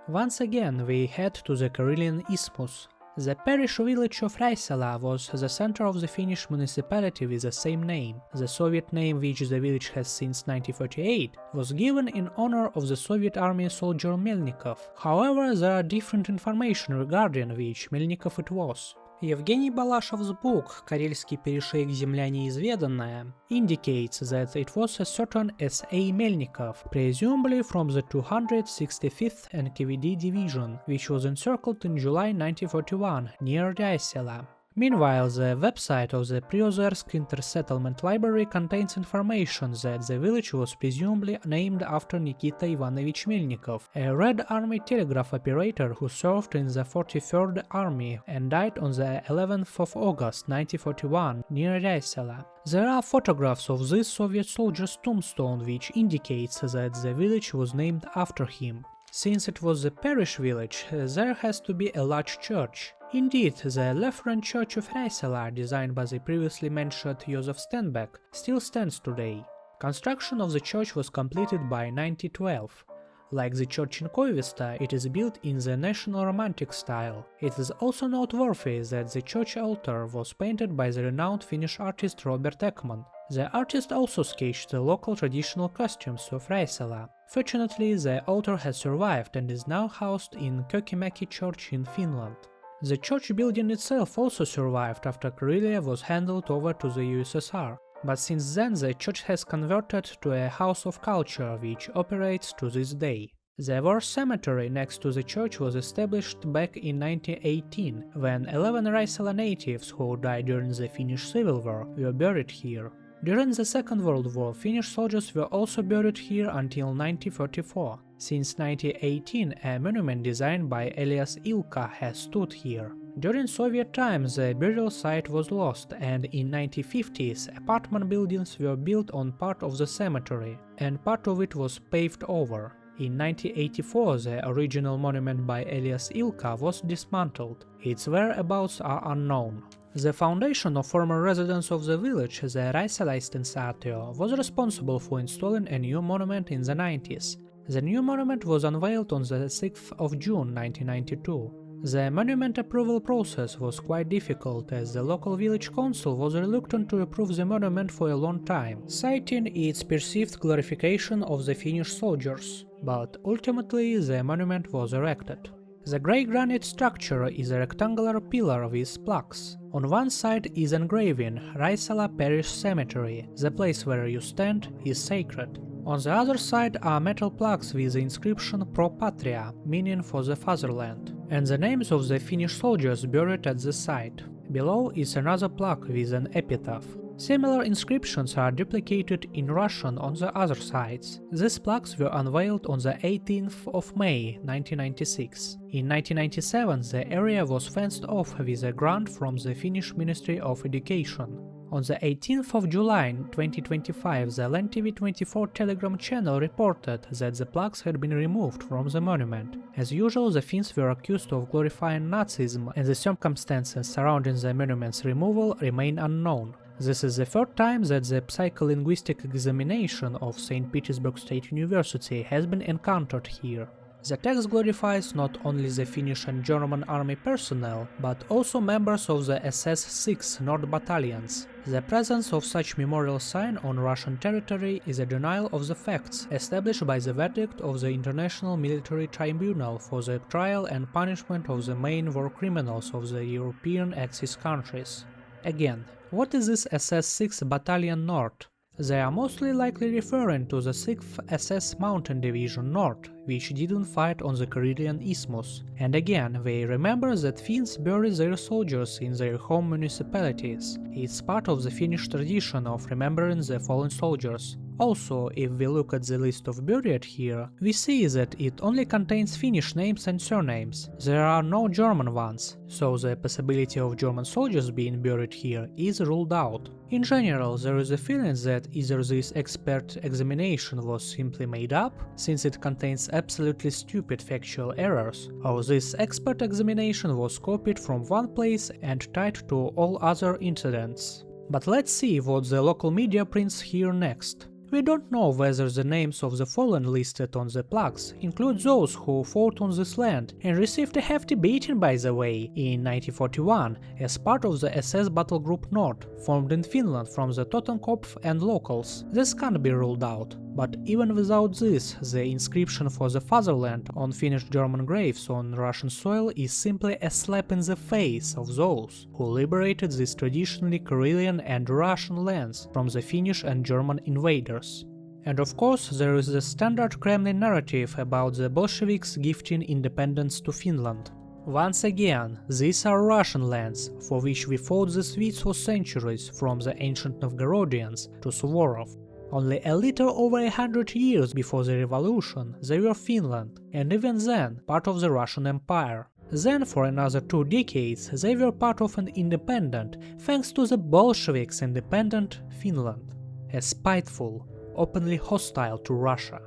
Once again we head to the Karelian Isthmus. The parish village of Raisela was the center of the Finnish municipality with the same name. The Soviet name, which the village has since 1948, was given in honor of the Soviet army soldier Melnikov. However, there are different information regarding which Melnikov it was. Evgeny Balashev's book «Карельский перешеек земля неизведанная» indicates that it was a certain S.A. Melnikov, presumably from the 265th NKVD division, which was encircled in July 1941 near Ryasela. Meanwhile, the website of the Priozersk Inter-Settlement Library contains information that the village was presumably named after Nikita Ivanovich Melnikov, a Red Army telegraph operator who served in the 43rd Army and died on the 11th of August 1941 near Ryasela. There are photographs of this Soviet soldier's tombstone which indicates that the village was named after him. Since it was a parish village, there has to be a large church. Indeed, the Lutheran Church of Raisela, designed by the previously mentioned Josef Stenbeck, still stands today. Construction of the church was completed by 1912. Like the church in Koivisto, it is built in the National Romantic style. It is also noteworthy that the church altar was painted by the renowned Finnish artist Robert Ekman. The artist also sketched the local traditional costumes of Raisela. Fortunately, the altar has survived and is now housed in Kokemäki Church in Finland. The church building itself also survived after Karelia was handed over to the USSR, but since then the church has converted to a house of culture which operates to this day. The war cemetery next to the church was established back in 1918, when 11 Raisela natives who died during the Finnish Civil War were buried here. During the Second World War, Finnish soldiers were also buried here until 1944. Since 1918, a monument designed by Elias Ilka has stood here. During Soviet times, the burial site was lost, and in 1950s, apartment buildings were built on part of the cemetery, and part of it was paved over. In 1984, the original monument by Elias Ilka was dismantled. Its whereabouts are unknown. The foundation of former residents of the village, the Raisela Istensatio, was responsible for installing a new monument in the 90s. The new monument was unveiled on the 6th of June 1992. The monument approval process was quite difficult as the local village council was reluctant to approve the monument for a long time, citing its perceived glorification of the Finnish soldiers, but ultimately the monument was erected. The grey granite structure is a rectangular pillar with plaques. On one side is engraving Raisela Parish Cemetery, the place where you stand is sacred. On the other side are metal plaques with the inscription Pro Patria, meaning for the fatherland, and the names of the Finnish soldiers buried at the site. Below is another plaque with an epitaph. Similar inscriptions are duplicated in Russian on the other sides. These plaques were unveiled on the 18th of May 1996. In 1997 the area was fenced off with a grant from the Finnish Ministry of Education. On the 18th of July 2025, the LEN-TV24 Telegram channel reported that the plaques had been removed from the monument. As usual, the Finns were accused of glorifying Nazism, and the circumstances surrounding the monument's removal remain unknown. This is the third time that the psycholinguistic examination of St. Petersburg State University has been encountered here. The text glorifies not only the Finnish and German army personnel, but also members of the SS 6 Nord battalions. The presence of such memorial sign on Russian territory is a denial of the facts established by the verdict of the International Military Tribunal for the trial and punishment of the main war criminals of the European Axis countries. Again, what is this SS 6 Battalion Nord? They are mostly likely referring to the 6th SS Mountain Division Nord, which didn't fight on the Karelian Isthmus. And again, they remember that Finns bury their soldiers in their home municipalities. It's part of the Finnish tradition of remembering the fallen soldiers. Also, if we look at the list of buried here, we see that it only contains Finnish names and surnames. There are no German ones, so the possibility of German soldiers being buried here is ruled out. In general, there is a feeling that either this expert examination was simply made up, since it contains absolutely stupid factual errors, or this expert examination was copied from one place and tied to all other incidents. But let's see what the local media prints here next. We don't know whether the names of the fallen listed on the plaques include those who fought on this land and received a hefty beating, by the way, in 1941 as part of the SS Battle Group Nord, formed in Finland from the Totenkopf and locals. This can't be ruled out. But even without this, the inscription for the fatherland on Finnish-German graves on Russian soil is simply a slap in the face of those who liberated these traditionally Karelian and Russian lands from the Finnish and German invaders. And of course, there is the standard Kremlin narrative about the Bolsheviks gifting independence to Finland. Once again, these are Russian lands, for which we fought the Swedes for centuries, from the ancient Novgorodians to Suvorov. Only a little over 100 years before the revolution, they were Finland, and even then part of the Russian Empire. Then for another 2 decades they were part of an independent, thanks to the Bolsheviks, independent Finland. A spiteful, openly hostile to Russia.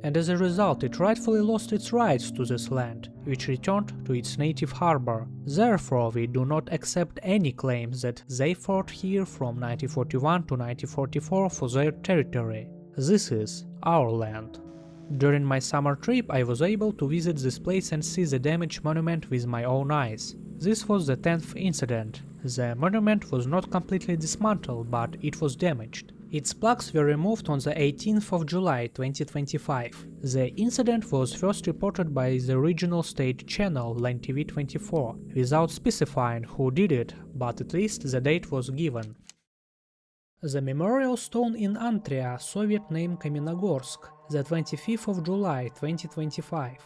And as a result it rightfully lost its rights to this land, which returned to its native harbor. Therefore we do not accept any claims that they fought here from 1941 to 1944 for their territory. This is our land. During my summer trip I was able to visit this place and see the damaged monument with my own eyes. This was the 10th incident. The monument was not completely dismantled, but it was damaged. Its plaques were removed on the 18th of July 2025. The incident was first reported by the regional state channel LenTV 24, without specifying who did it, but at least the date was given. The memorial stone in Antria, Soviet name Kamenogorsk, the 25th of July 2025.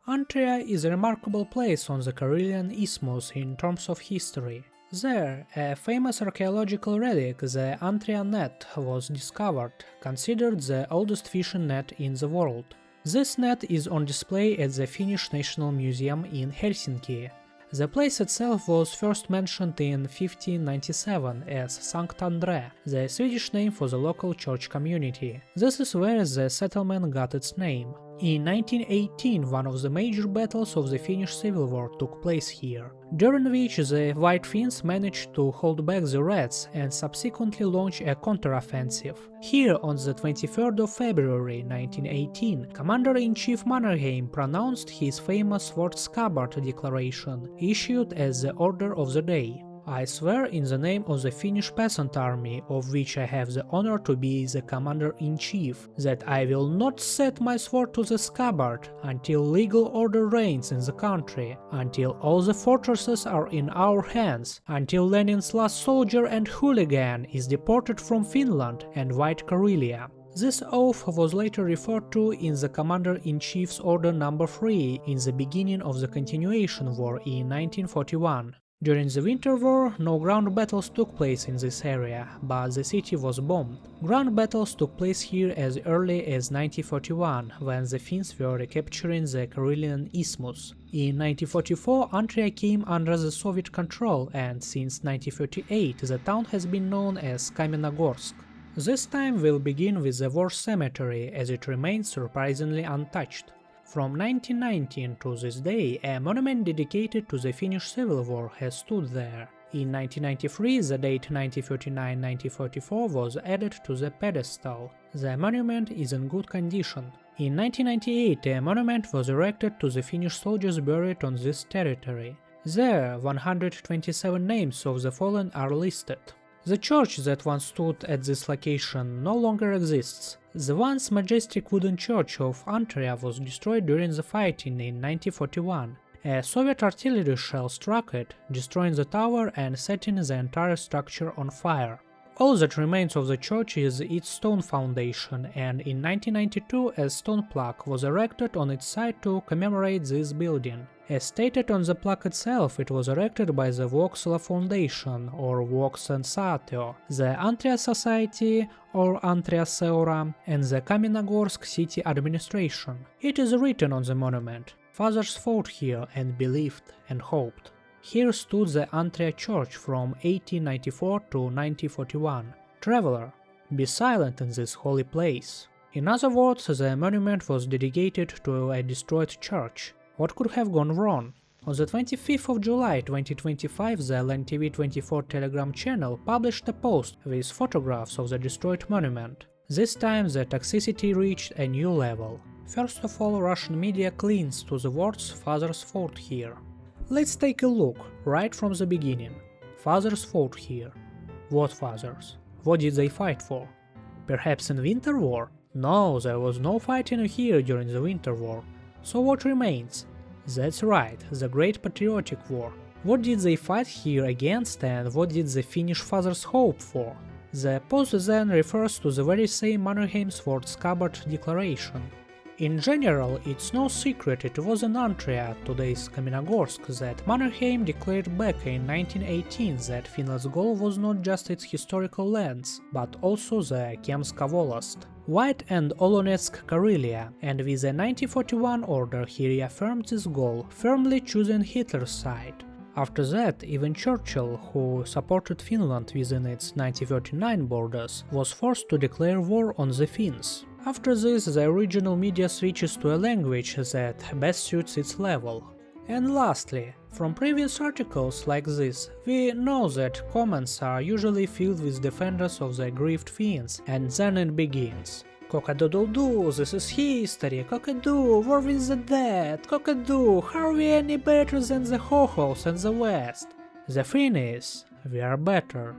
Antria is a remarkable place on the Karelian Isthmus in terms of history. There, a famous archaeological relic, the Antria net, was discovered, considered the oldest fishing net in the world. This net is on display at the Finnish National Museum in Helsinki. The place itself was first mentioned in 1597 as Sankt Andre, the Swedish name for the local church community. This is where the settlement got its name. In 1918, one of the major battles of the Finnish Civil War took place here, during which the White Finns managed to hold back the Reds and subsequently launch a counter-offensive. Here, on the 23rd of February 1918, Commander-in-Chief Mannerheim pronounced his famous Sword Scabbard Declaration, issued as the order of the day. I swear in the name of the Finnish Peasant Army, of which I have the honor to be the Commander-in-Chief, that I will not set my sword to the scabbard until legal order reigns in the country, until all the fortresses are in our hands, until Lenin's last soldier and hooligan is deported from Finland and White Karelia. This oath was later referred to in the Commander-in-Chief's Order No. 3 in the beginning of the Continuation War in 1941. During the Winter War, no ground battles took place in this area, but the city was bombed. Ground battles took place here as early as 1941, when the Finns were recapturing the Karelian Isthmus. In 1944, Antria came under the Soviet control, and since 1938 the town has been known as Kamenogorsk. This time we'll begin with the war cemetery, as it remains surprisingly untouched. From 1919 to this day, a monument dedicated to the Finnish Civil War has stood there. In 1993, the date 1939-1944 was added to the pedestal. The monument is in good condition. In 1998, a monument was erected to the Finnish soldiers buried on this territory. There, 127 names of the fallen are listed. The church that once stood at this location no longer exists. The once majestic wooden church of Antria was destroyed during the fighting in 1941. A Soviet artillery shell struck it, destroying the tower and setting the entire structure on fire. All that remains of the church is its stone foundation, and in 1992 a stone plaque was erected on its site to commemorate this building. As stated on the plaque itself, it was erected by the Voxela Foundation, or Vox Sensatio, the Antria Society, or Antria Seura, and the Kamenogorsk City Administration. It is written on the monument: "Fathers fought here and believed and hoped." Here stood the Antria Church from 1894 to 1941. Traveler, be silent in this holy place. In other words, the monument was dedicated to a destroyed church. What could have gone wrong? On the 25th of July 2025, the LNTV24 Telegram channel published a post with photographs of the destroyed monument. This time the toxicity reached a new level. First of all, Russian media clings to the words "fathers fought here." Let's take a look right from the beginning. Fathers fought here. What fathers? What did they fight for? Perhaps in Winter War? No, there was no fighting here during the Winter War. So what remains? That's right, the Great Patriotic War. What did they fight here against, and what did the Finnish fathers hope for? The post then refers to the very same Mannerheim Sword Scabbard Declaration. In general, it's no secret it was in Antria, today's Kamenogorsk, that Mannerheim declared back in 1918 that Finland's goal was not just its historical lands, but also the Kemska Volast, White and Olonetsk Karelia, and with the 1941 order he reaffirmed this goal, firmly choosing Hitler's side. After that, even Churchill, who supported Finland within its 1939 borders, was forced to declare war on the Finns. After this, the original media switches to a language that best suits its level. And lastly, from previous articles like this, we know that comments are usually filled with defenders of the aggrieved Finns, and then it begins. Cock-a-doodle-doo, this is history, cock-a-doo, war with the dead, cock-a-doo, how are we any better than the ho-hos and the West? The thing is, we are better.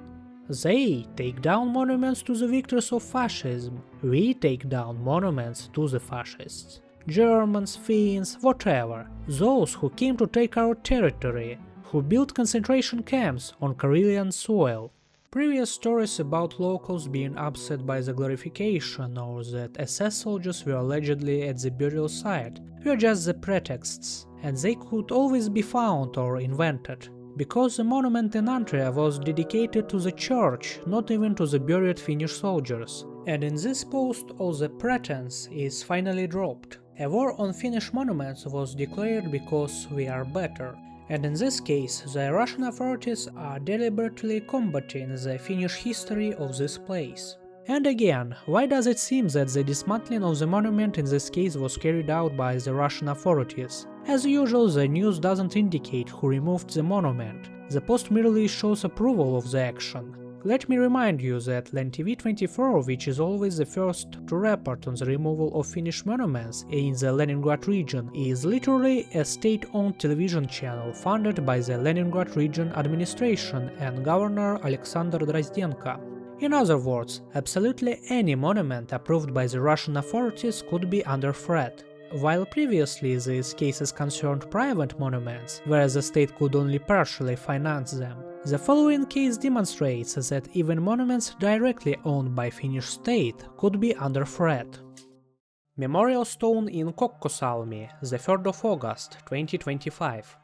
They take down monuments to the victors of fascism, we take down monuments to the fascists. Germans, Finns, whatever, those who came to take our territory, who built concentration camps on Karelian soil. Previous stories about locals being upset by the glorification or that SS soldiers were allegedly at the burial site were just the pretexts, and they could always be found or invented. Because the monument in Antria was dedicated to the church, not even to the buried Finnish soldiers. And in this post all the pretense is finally dropped. A war on Finnish monuments was declared because we are better. And in this case, the Russian authorities are deliberately combating the Finnish history of this place. And again, why does it seem that the dismantling of the monument in this case was carried out by the Russian authorities? As usual, the news doesn't indicate who removed the monument. The post merely shows approval of the action. Let me remind you that LNTV24, which is always the first to report on the removal of Finnish monuments in the Leningrad region, is literally a state-owned television channel funded by the Leningrad region administration and Governor Alexander Drozdenko. In other words, absolutely any monument approved by the Russian authorities could be under threat. While previously these cases concerned private monuments, where the state could only partially finance them, the following case demonstrates that even monuments directly owned by Finnish state could be under threat. Memorial stone in Kokkosalmi, the 3rd of August 2025.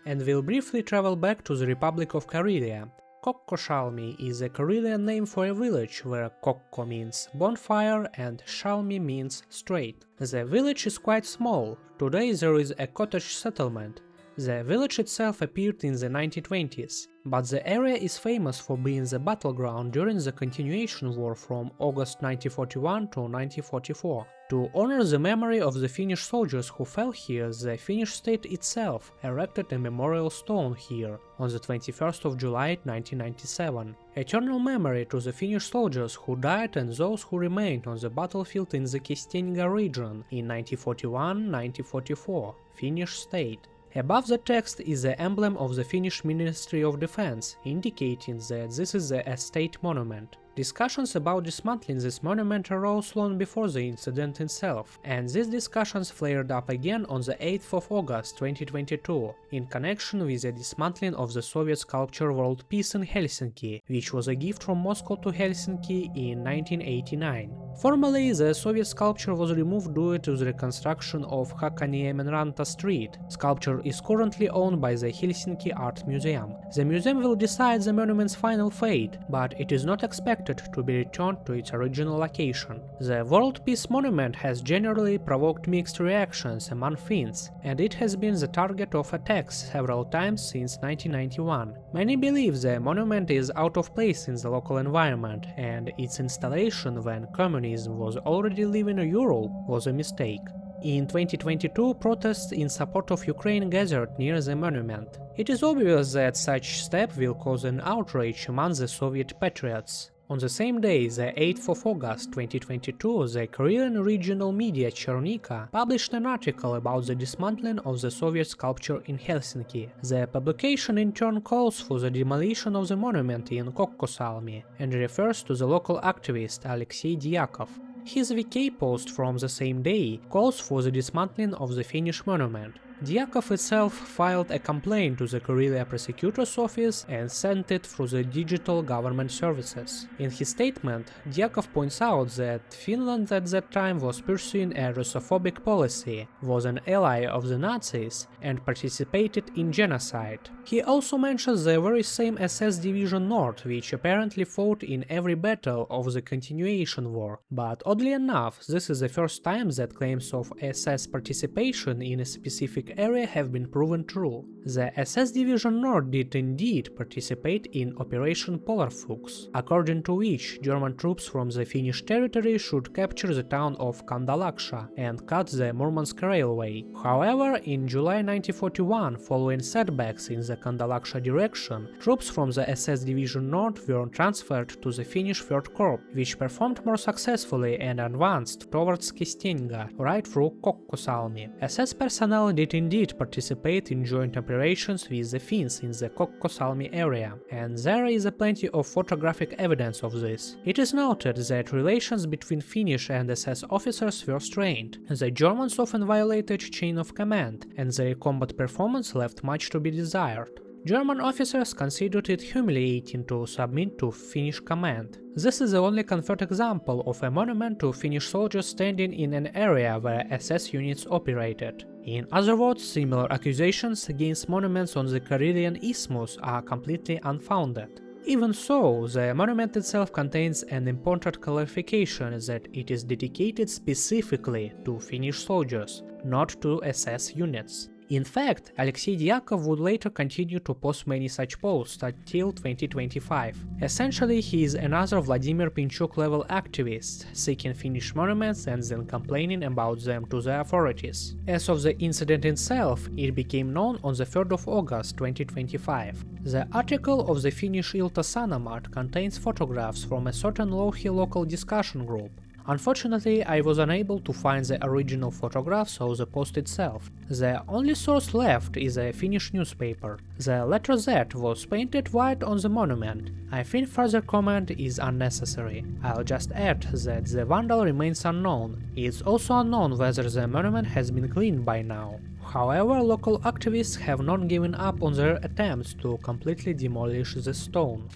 And we'll briefly travel back to the Republic of Karelia. Kokkosalmi is a Karelian name for a village where Kokko means bonfire and Salmi means strait. The village is quite small, today there is a cottage settlement. The village itself appeared in the 1920s, but the area is famous for being the battleground during the Continuation War from August 1941 to 1944. To honor the memory of the Finnish soldiers who fell here, the Finnish state itself erected a memorial stone here on the 21st of July 1997. Eternal memory to the Finnish soldiers who died and those who remained on the battlefield in the Kestenga region in 1941-1944, Finnish state. Above the text is the emblem of the Finnish Ministry of Defense, indicating that this is a state monument. Discussions about dismantling this monument arose long before the incident itself, and these discussions flared up again on the 8th of August 2022, in connection with the dismantling of the Soviet sculpture World Peace in Helsinki, which was a gift from Moscow to Helsinki in 1989. Formally, the Soviet sculpture was removed due to the reconstruction of Hakaniemenranta Street. Sculpture is currently owned by the Helsinki Art Museum. The museum will decide the monument's final fate, but it is not expected to be returned to its original location. The World Peace Monument has generally provoked mixed reactions among Finns, and it has been the target of attacks several times since 1991. Many believe the monument is out of place in the local environment, and its installation when communism was already leaving Europe was a mistake. In 2022, protests in support of Ukraine gathered near the monument. It is obvious that such step will cause an outrage among the Soviet patriots. On the same day, the 8th of August 2022, the Korean regional media Chernika published an article about the dismantling of the Soviet sculpture in Helsinki. The publication in turn calls for the demolition of the monument in Kokkosalmi and refers to the local activist Alexei Dyakov. His VK post from the same day calls for the dismantling of the Finnish monument. Dyakov itself filed a complaint to the Karelia prosecutor's office and sent it through the digital government services. In his statement, Dyakov points out that Finland at that time was pursuing a Russophobic policy, was an ally of the Nazis, and participated in genocide. He also mentions the very same SS Division North, which apparently fought in every battle of the Continuation War. But oddly enough, this is the first time that claims of SS participation in a specific area have been proven true. The SS Division North did indeed participate in Operation Polar Fuchs, according to which German troops from the Finnish territory should capture the town of Kandalaksha and cut the Murmansk railway. However, in July 1941, following setbacks in the Kandalaksha direction, troops from the SS Division North were transferred to the Finnish 3rd Corps, which performed more successfully and advanced towards Kestenga, right through Kokkosalmi. SS personnel did indeed participate in joint operations with the Finns in the Kokkosalmi area, and there is plenty of photographic evidence of this. It is noted that relations between Finnish and SS officers were strained. The Germans often violated chain of command, and their combat performance left much to be desired. German officers considered it humiliating to submit to Finnish command. This is the only confirmed example of a monument to Finnish soldiers standing in an area where SS units operated. In other words, similar accusations against monuments on the Karelian Isthmus are completely unfounded. Even so, the monument itself contains an important clarification that it is dedicated specifically to Finnish soldiers, not to SS units. In fact, Alexei Dyakov would later continue to post many such posts until 2025. Essentially, he is another Vladimir Pinchuk level activist, seeking Finnish monuments and then complaining about them to the authorities. As of the incident itself, it became known on the 3rd of August 2025. The article of the Finnish Ilta Sanomat contains photographs from a certain Louhi local discussion group. Unfortunately, I was unable to find the original photographs of the post itself. The only source left is a Finnish newspaper. The letter Z was painted white on the monument. I think further comment is unnecessary. I'll just add that the vandal remains unknown. It's also unknown whether the monument has been cleaned by now. However, local activists have not given up on their attempts to completely demolish the stone.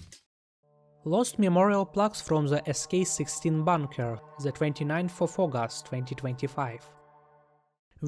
Lost memorial plaques from the SK-16 bunker, the 29th of August 2025.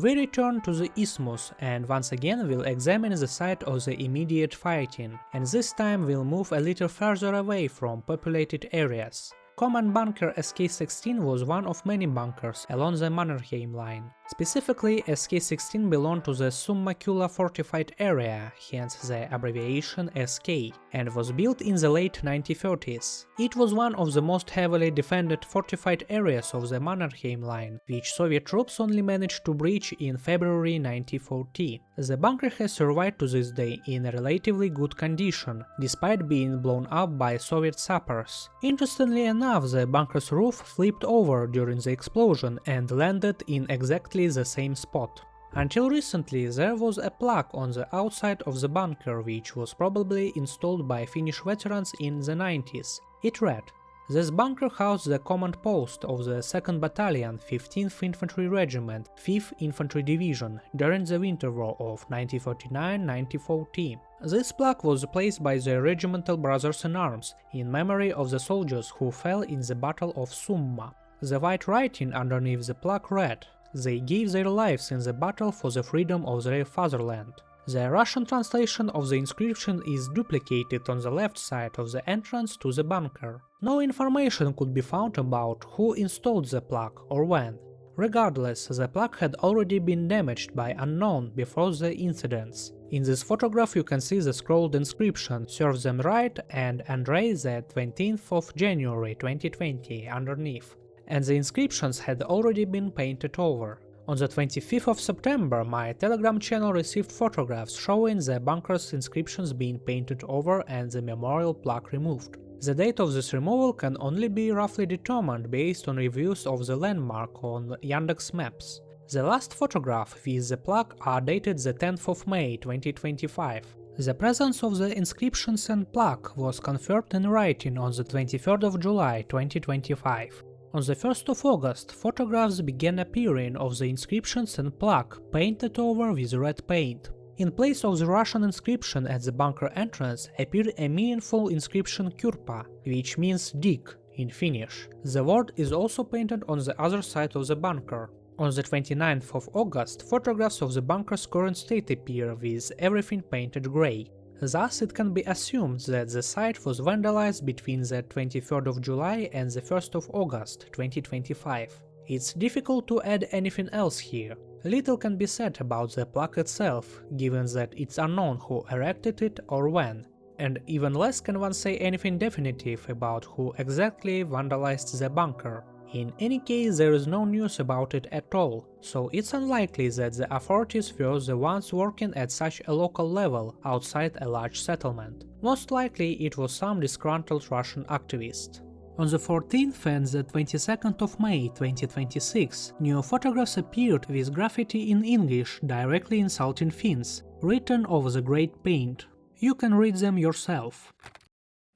We return to the Isthmus and once again will examine the site of the immediate fighting, and this time we'll move a little further away from populated areas. Command bunker SK-16 was one of many bunkers along the Mannerheim line. Specifically, SK-16 belonged to the Summa-Kula fortified area, hence the abbreviation SK, and was built in the late 1930s. It was one of the most heavily defended fortified areas of the Mannerheim Line, which Soviet troops only managed to breach in February 1940. The bunker has survived to this day in a relatively good condition, despite being blown up by Soviet sappers. Interestingly enough, the bunker's roof flipped over during the explosion and landed in exactly the same spot. Until recently, there was a plaque on the outside of the bunker which was probably installed by Finnish veterans in the 90s. It read, "This bunker housed the command post of the 2nd Battalion, 15th Infantry Regiment, 5th Infantry Division during the Winter War of 1939-1940. This plaque was placed by the regimental brothers-in-arms in memory of the soldiers who fell in the Battle of Summa." The white writing underneath the plaque read, "They gave their lives in the battle for the freedom of their fatherland." The Russian translation of the inscription is duplicated on the left side of the entrance to the bunker. No information could be found about who installed the plaque or when. Regardless, the plaque had already been damaged by unknown before the incidents. In this photograph you can see the scrolled inscription "Serve them right" and "Andrei the 20th of January 2020" underneath, and the inscriptions had already been painted over. On the 25th of September, my Telegram channel received photographs showing the bunker's inscriptions being painted over and the memorial plaque removed. The date of this removal can only be roughly determined based on reviews of the landmark on Yandex Maps. The last photograph with the plaque are dated the 10th of May 2025. The presence of the inscriptions and plaque was confirmed in writing on the 23rd of July 2025. On the 1st of August, photographs began appearing of the inscriptions and plaque painted over with red paint. In place of the Russian inscription at the bunker entrance appeared a meaningful inscription Kurpa, which means dig in Finnish. The word is also painted on the other side of the bunker. On the 29th of August, photographs of the bunker's current state appear with everything painted grey. Thus, it can be assumed that the site was vandalized between the 23rd of July and the 1st of August 2025. It's difficult to add anything else here. Little can be said about the plaque itself, given that it's unknown who erected it or when, and even less can one say anything definitive about who exactly vandalized the bunker. In any case, there is no news about it at all, so it's unlikely that the authorities were the ones working at such a local level outside a large settlement. Most likely it was some disgruntled Russian activist. On the 14th and the 22nd of May 2026, new photographs appeared with graffiti in English directly insulting Finns, written over the great paint. You can read them yourself.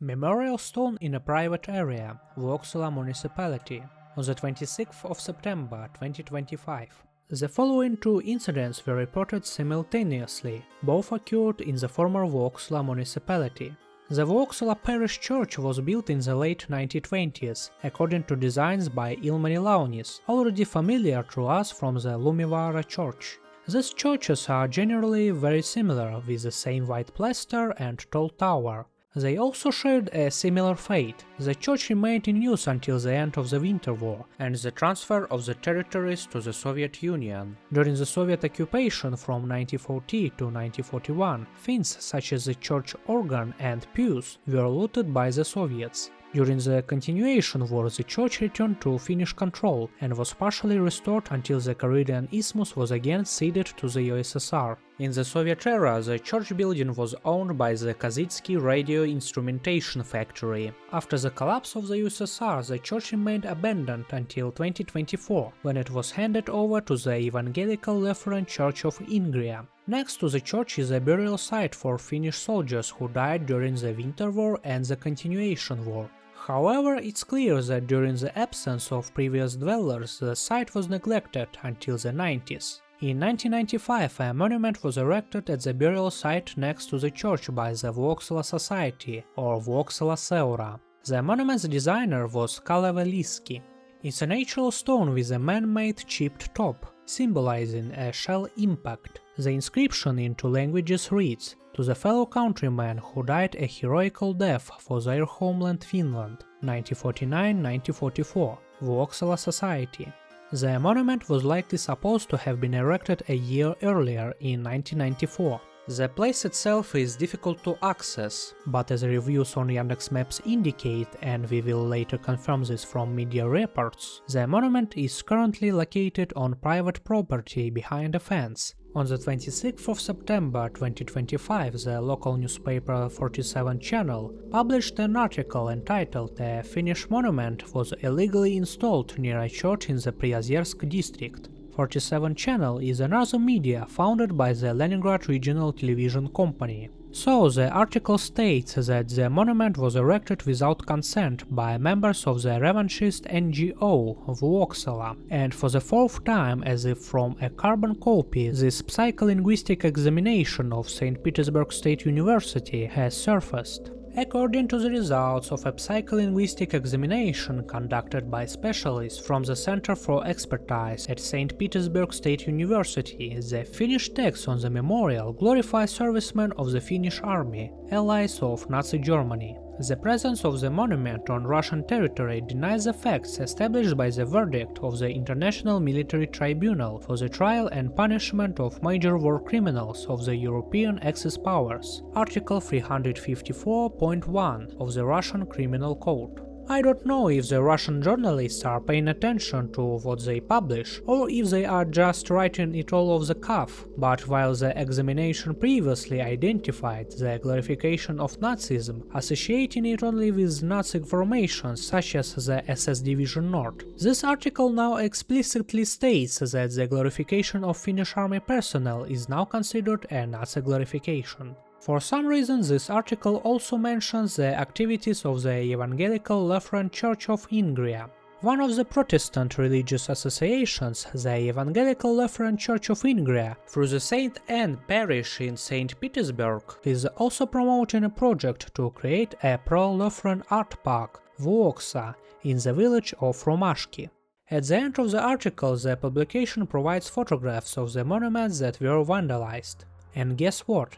Memorial stone in a private area, Vuoksala municipality. On the 26th of September 2025. The following two incidents were reported simultaneously, both occurred in the former Vuoksala municipality. The Vuoksala parish church was built in the late 1920s, according to designs by Ilmari Launis, already familiar to us from the Lumivaara church. These churches are generally very similar, with the same white plaster and tall tower. They also shared a similar fate. The church remained in use until the end of the Winter War and the transfer of the territories to the Soviet Union. During the Soviet occupation from 1940 to 1941, things such as the church organ and pews were looted by the Soviets. During the Continuation War, the church returned to Finnish control and was partially restored until the Karelian Isthmus was again ceded to the USSR. In the Soviet era, the church building was owned by the Kazitsky Radio Instrumentation Factory. After the collapse of the USSR, the church remained abandoned until 2024, when it was handed over to the Evangelical Lutheran Church of Ingria. Next to the church is a burial site for Finnish soldiers who died during the Winter War and the Continuation War. However, it's clear that during the absence of previous dwellers, the site was neglected until the 90s. In 1995, a monument was erected at the burial site next to the church by the Vuoksala Society, or Vuoksala Seura. The monument's designer was Kalev Liski. It's a natural stone with a man-made chipped top, symbolizing a shell impact. The inscription in two languages reads, "To the fellow countrymen who died a heroical death for their homeland Finland, 1949-1944, Vuoksala Society." The monument was likely supposed to have been erected a year earlier, in 1994. The place itself is difficult to access, but as reviews on Yandex Maps indicate, and we will later confirm this from media reports, the monument is currently located on private property behind a fence. On the 26th of September 2025, the local newspaper 47 Channel published an article entitled "A Finnish monument was illegally installed near a church in the Priazersk district." 47 Channel is another media founded by the Leningrad Regional Television Company. So the article states that the monument was erected without consent by members of the revanchist NGO Vuoksala, and for the fourth time, as if from a carbon copy, this psycholinguistic examination of St. Petersburg State University has surfaced. According to the results of a psycholinguistic examination conducted by specialists from the Center for Expertise at St. Petersburg State University, the Finnish text on the memorial glorifies servicemen of the Finnish army, allies of Nazi Germany. The presence of the monument on Russian territory denies the facts established by the verdict of the International Military Tribunal for the trial and punishment of major war criminals of the European Axis powers, Article 354.1 of the Russian Criminal Code. I don't know if the Russian journalists are paying attention to what they publish, or if they are just writing it all off the cuff, but while the examination previously identified the glorification of Nazism, associating it only with Nazi formations such as the SS Division North, this article now explicitly states that the glorification of Finnish army personnel is now considered a Nazi glorification. For some reason, this article also mentions the activities of the Evangelical Lutheran Church of Ingria. One of the Protestant religious associations, the Evangelical Lutheran Church of Ingria, through the St. Anne parish in St. Petersburg, is also promoting a project to create a pro-Lutheran art park, Vuoksa, in the village of Romashki. At the end of the article, the publication provides photographs of the monuments that were vandalized. And guess what?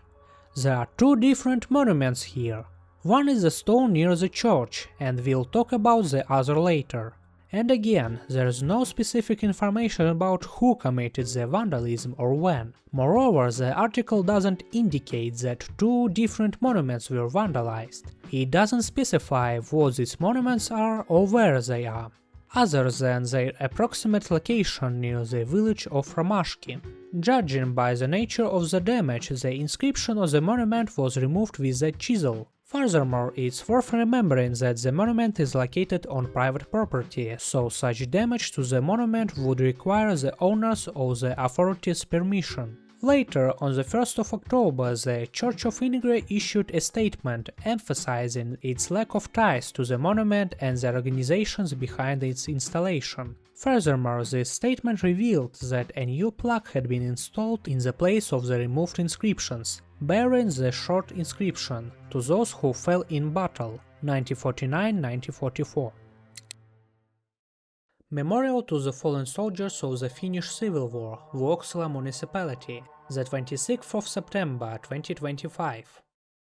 There are two different monuments here. One is a stone near the church, and we'll talk about the other later. And again, there is no specific information about who committed the vandalism or when. Moreover, the article doesn't indicate that two different monuments were vandalized. It doesn't specify what these monuments are or where they are, other than their approximate location near the village of Romashki. Judging by the nature of the damage, the inscription of the monument was removed with a chisel. Furthermore, it's worth remembering that the monument is located on private property, so such damage to the monument would require the owners or the authorities' permission. Later, on the 1st of October, the Church of Ingria issued a statement emphasizing its lack of ties to the monument and the organizations behind its installation. Furthermore, this statement revealed that a new plaque had been installed in the place of the removed inscriptions, bearing the short inscription, "To those who fell in battle, 1949-1944. Memorial to the fallen soldiers of the Finnish Civil War, Vuoksala Municipality, the 26th of September 2025.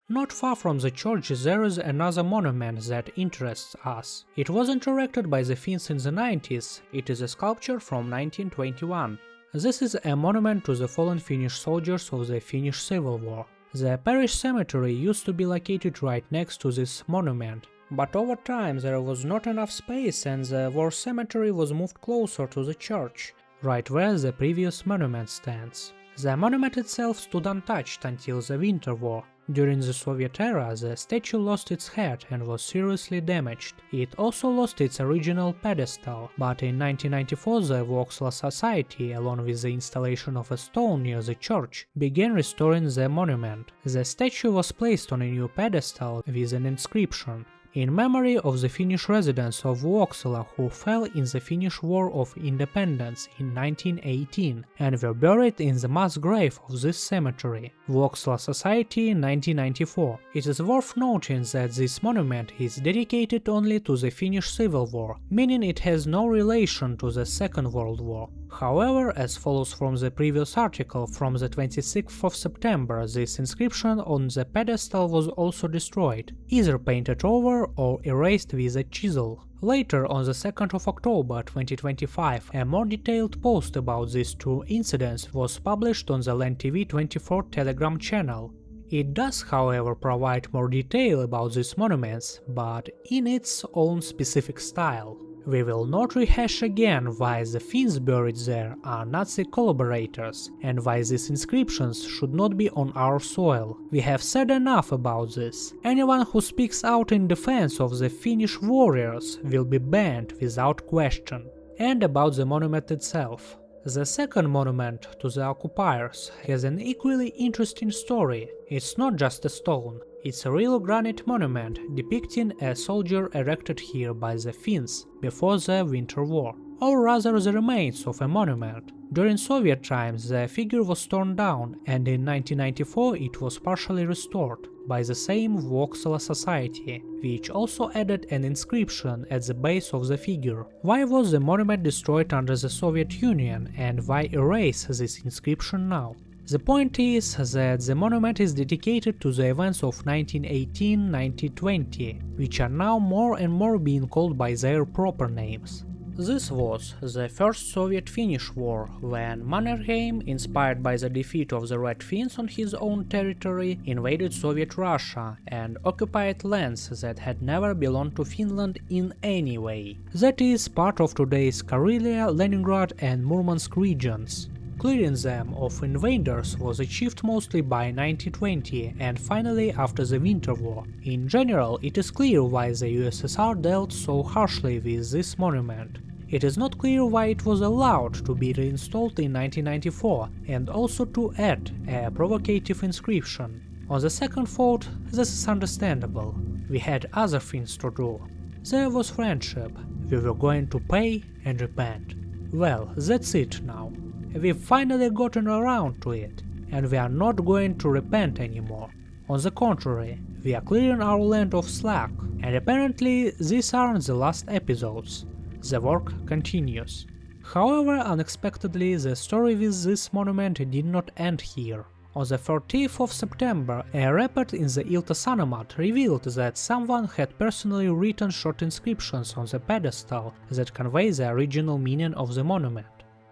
Not far from the church there is another monument that interests us. It wasn't erected by the Finns in the 90s, it is a sculpture from 1921. This is a monument to the fallen Finnish soldiers of the Finnish Civil War. The parish cemetery used to be located right next to this monument, but over time there was not enough space and the war cemetery was moved closer to the church, right where the previous monument stands. The monument itself stood untouched until the Winter War. During the Soviet era, the statue lost its head and was seriously damaged. It also lost its original pedestal, but in 1994 the Vuoksala Society, along with the installation of a stone near the church, began restoring the monument. The statue was placed on a new pedestal with an inscription, "In memory of the Finnish residents of Vuoksala who fell in the Finnish War of Independence in 1918 and were buried in the mass grave of this cemetery, Vuoksala Society 1994. It is worth noting that this monument is dedicated only to the Finnish Civil War, meaning it has no relation to the Second World War. However, as follows from the previous article from the 26th of September, this inscription on the pedestal was also destroyed, either painted over or erased with a chisel. Later, on the 2nd of October 2025, a more detailed post about these two incidents was published on the LandTV24 Telegram channel. It does, however, provide more detail about these monuments, but in its own specific style. We will not rehash again why the Finns buried there are Nazi collaborators, and why these inscriptions should not be on our soil. We have said enough about this. Anyone who speaks out in defense of the Finnish warriors will be banned without question. And about the monument itself. The second monument to the occupiers has an equally interesting story. It's not just a stone. It's a real granite monument depicting a soldier erected here by the Finns before the Winter War, or rather the remains of a monument. During Soviet times the figure was torn down, and in 1994 it was partially restored by the same Vauxhall Society, which also added an inscription at the base of the figure. Why was the monument destroyed under the Soviet Union, and why erase this inscription now? The point is that the monument is dedicated to the events of 1918-1920, which are now more and more being called by their proper names. This was the First Soviet-Finnish War, when Mannerheim, inspired by the defeat of the Red Finns on his own territory, invaded Soviet Russia and occupied lands that had never belonged to Finland in any way. That is part of today's Karelia, Leningrad and Murmansk regions. Clearing them of invaders was achieved mostly by 1920 and finally after the Winter War. In general, it is clear why the USSR dealt so harshly with this monument. It is not clear why it was allowed to be reinstalled in 1994 and also to add a provocative inscription. On the second thought, this is understandable. We had other things to do. There was friendship. We were going to pay and repent. Well, that's it now. We've finally gotten around to it, and we are not going to repent anymore. On the contrary, we are clearing our land of slack, and apparently these aren't the last episodes. The work continues. However, unexpectedly, the story with this monument did not end here. On the 30th of September, a report in the Ilta Sanomat revealed that someone had personally written short inscriptions on the pedestal that convey the original meaning of the monument.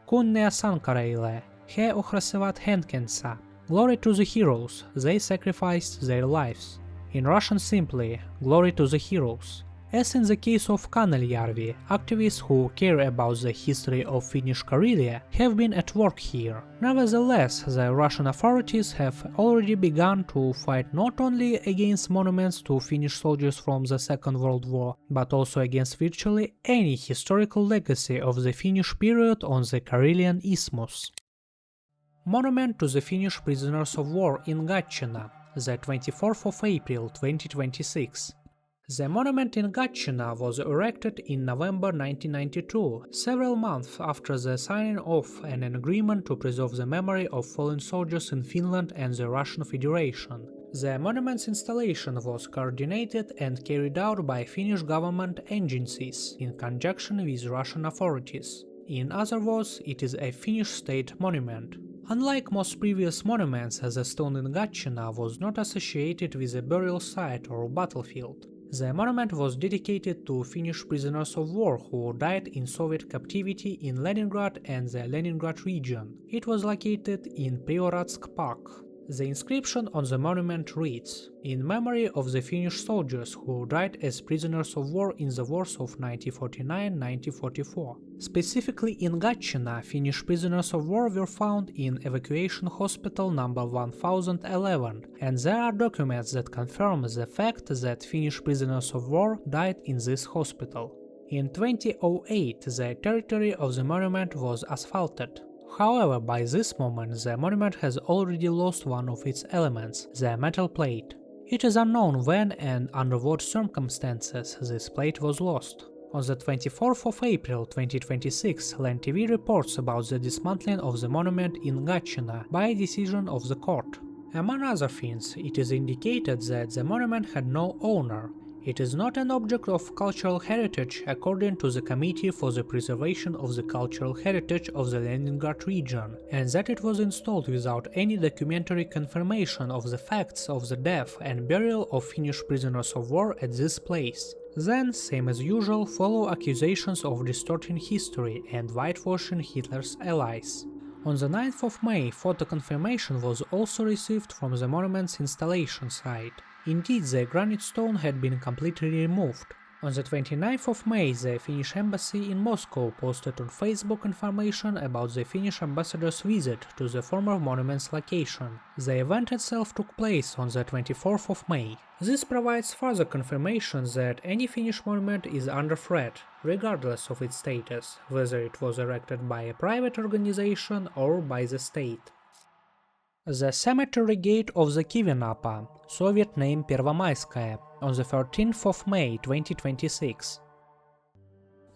Kunnia sankareille, he ohrasevat henkensa. Glory to the heroes, they sacrificed their lives. In Russian simply, glory to the heroes. As in the case of Kaneljärvi, activists who care about the history of Finnish Karelia have been at work here. Nevertheless, the Russian authorities have already begun to fight not only against monuments to Finnish soldiers from the Second World War, but also against virtually any historical legacy of the Finnish period on the Karelian Isthmus. Monument to the Finnish prisoners of war in Gatchina, the 24th of April 2026. The monument in Gatchina was erected in November 1992, several months after the signing of an agreement to preserve the memory of fallen soldiers in Finland and the Russian Federation. The monument's installation was coordinated and carried out by Finnish government agencies in conjunction with Russian authorities. In other words, it is a Finnish state monument. Unlike most previous monuments, the stone in Gatchina was not associated with a burial site or battlefield. The monument was dedicated to Finnish prisoners of war who died in Soviet captivity in Leningrad and the Leningrad region. It was located in Prioratsk Park. The inscription on the monument reads, "In memory of the Finnish soldiers who died as prisoners of war in the wars of 1949-1944. Specifically in Gatchina, Finnish prisoners of war were found in Evacuation Hospital number 1011, and there are documents that confirm the fact that Finnish prisoners of war died in this hospital. In 2008, the territory of the monument was asphalted. However, by this moment the monument has already lost one of its elements, the metal plate. It is unknown when and under what circumstances this plate was lost. On the 24th of April 2026, LandTV reports about the dismantling of the monument in Gatchina by a decision of the court. Among other things, it is indicated that the monument had no owner. It is not an object of cultural heritage according to the Committee for the Preservation of the Cultural Heritage of the Leningrad region, and that it was installed without any documentary confirmation of the facts of the death and burial of Finnish prisoners of war at this place. Then, same as usual, follow accusations of distorting history and whitewashing Hitler's allies. On the 9th of May, photo confirmation was also received from the monument's installation site. Indeed, the granite stone had been completely removed. On the 29th of May, the Finnish embassy in Moscow posted on Facebook information about the Finnish ambassador's visit to the former monument's location. The event itself took place on the 24th of May. This provides further confirmation that any Finnish monument is under threat, regardless of its status, whether it was erected by a private organization or by the state. The cemetery gate of the Kivinapa, Soviet name Pervomayskaya, on the 13th of May 2026.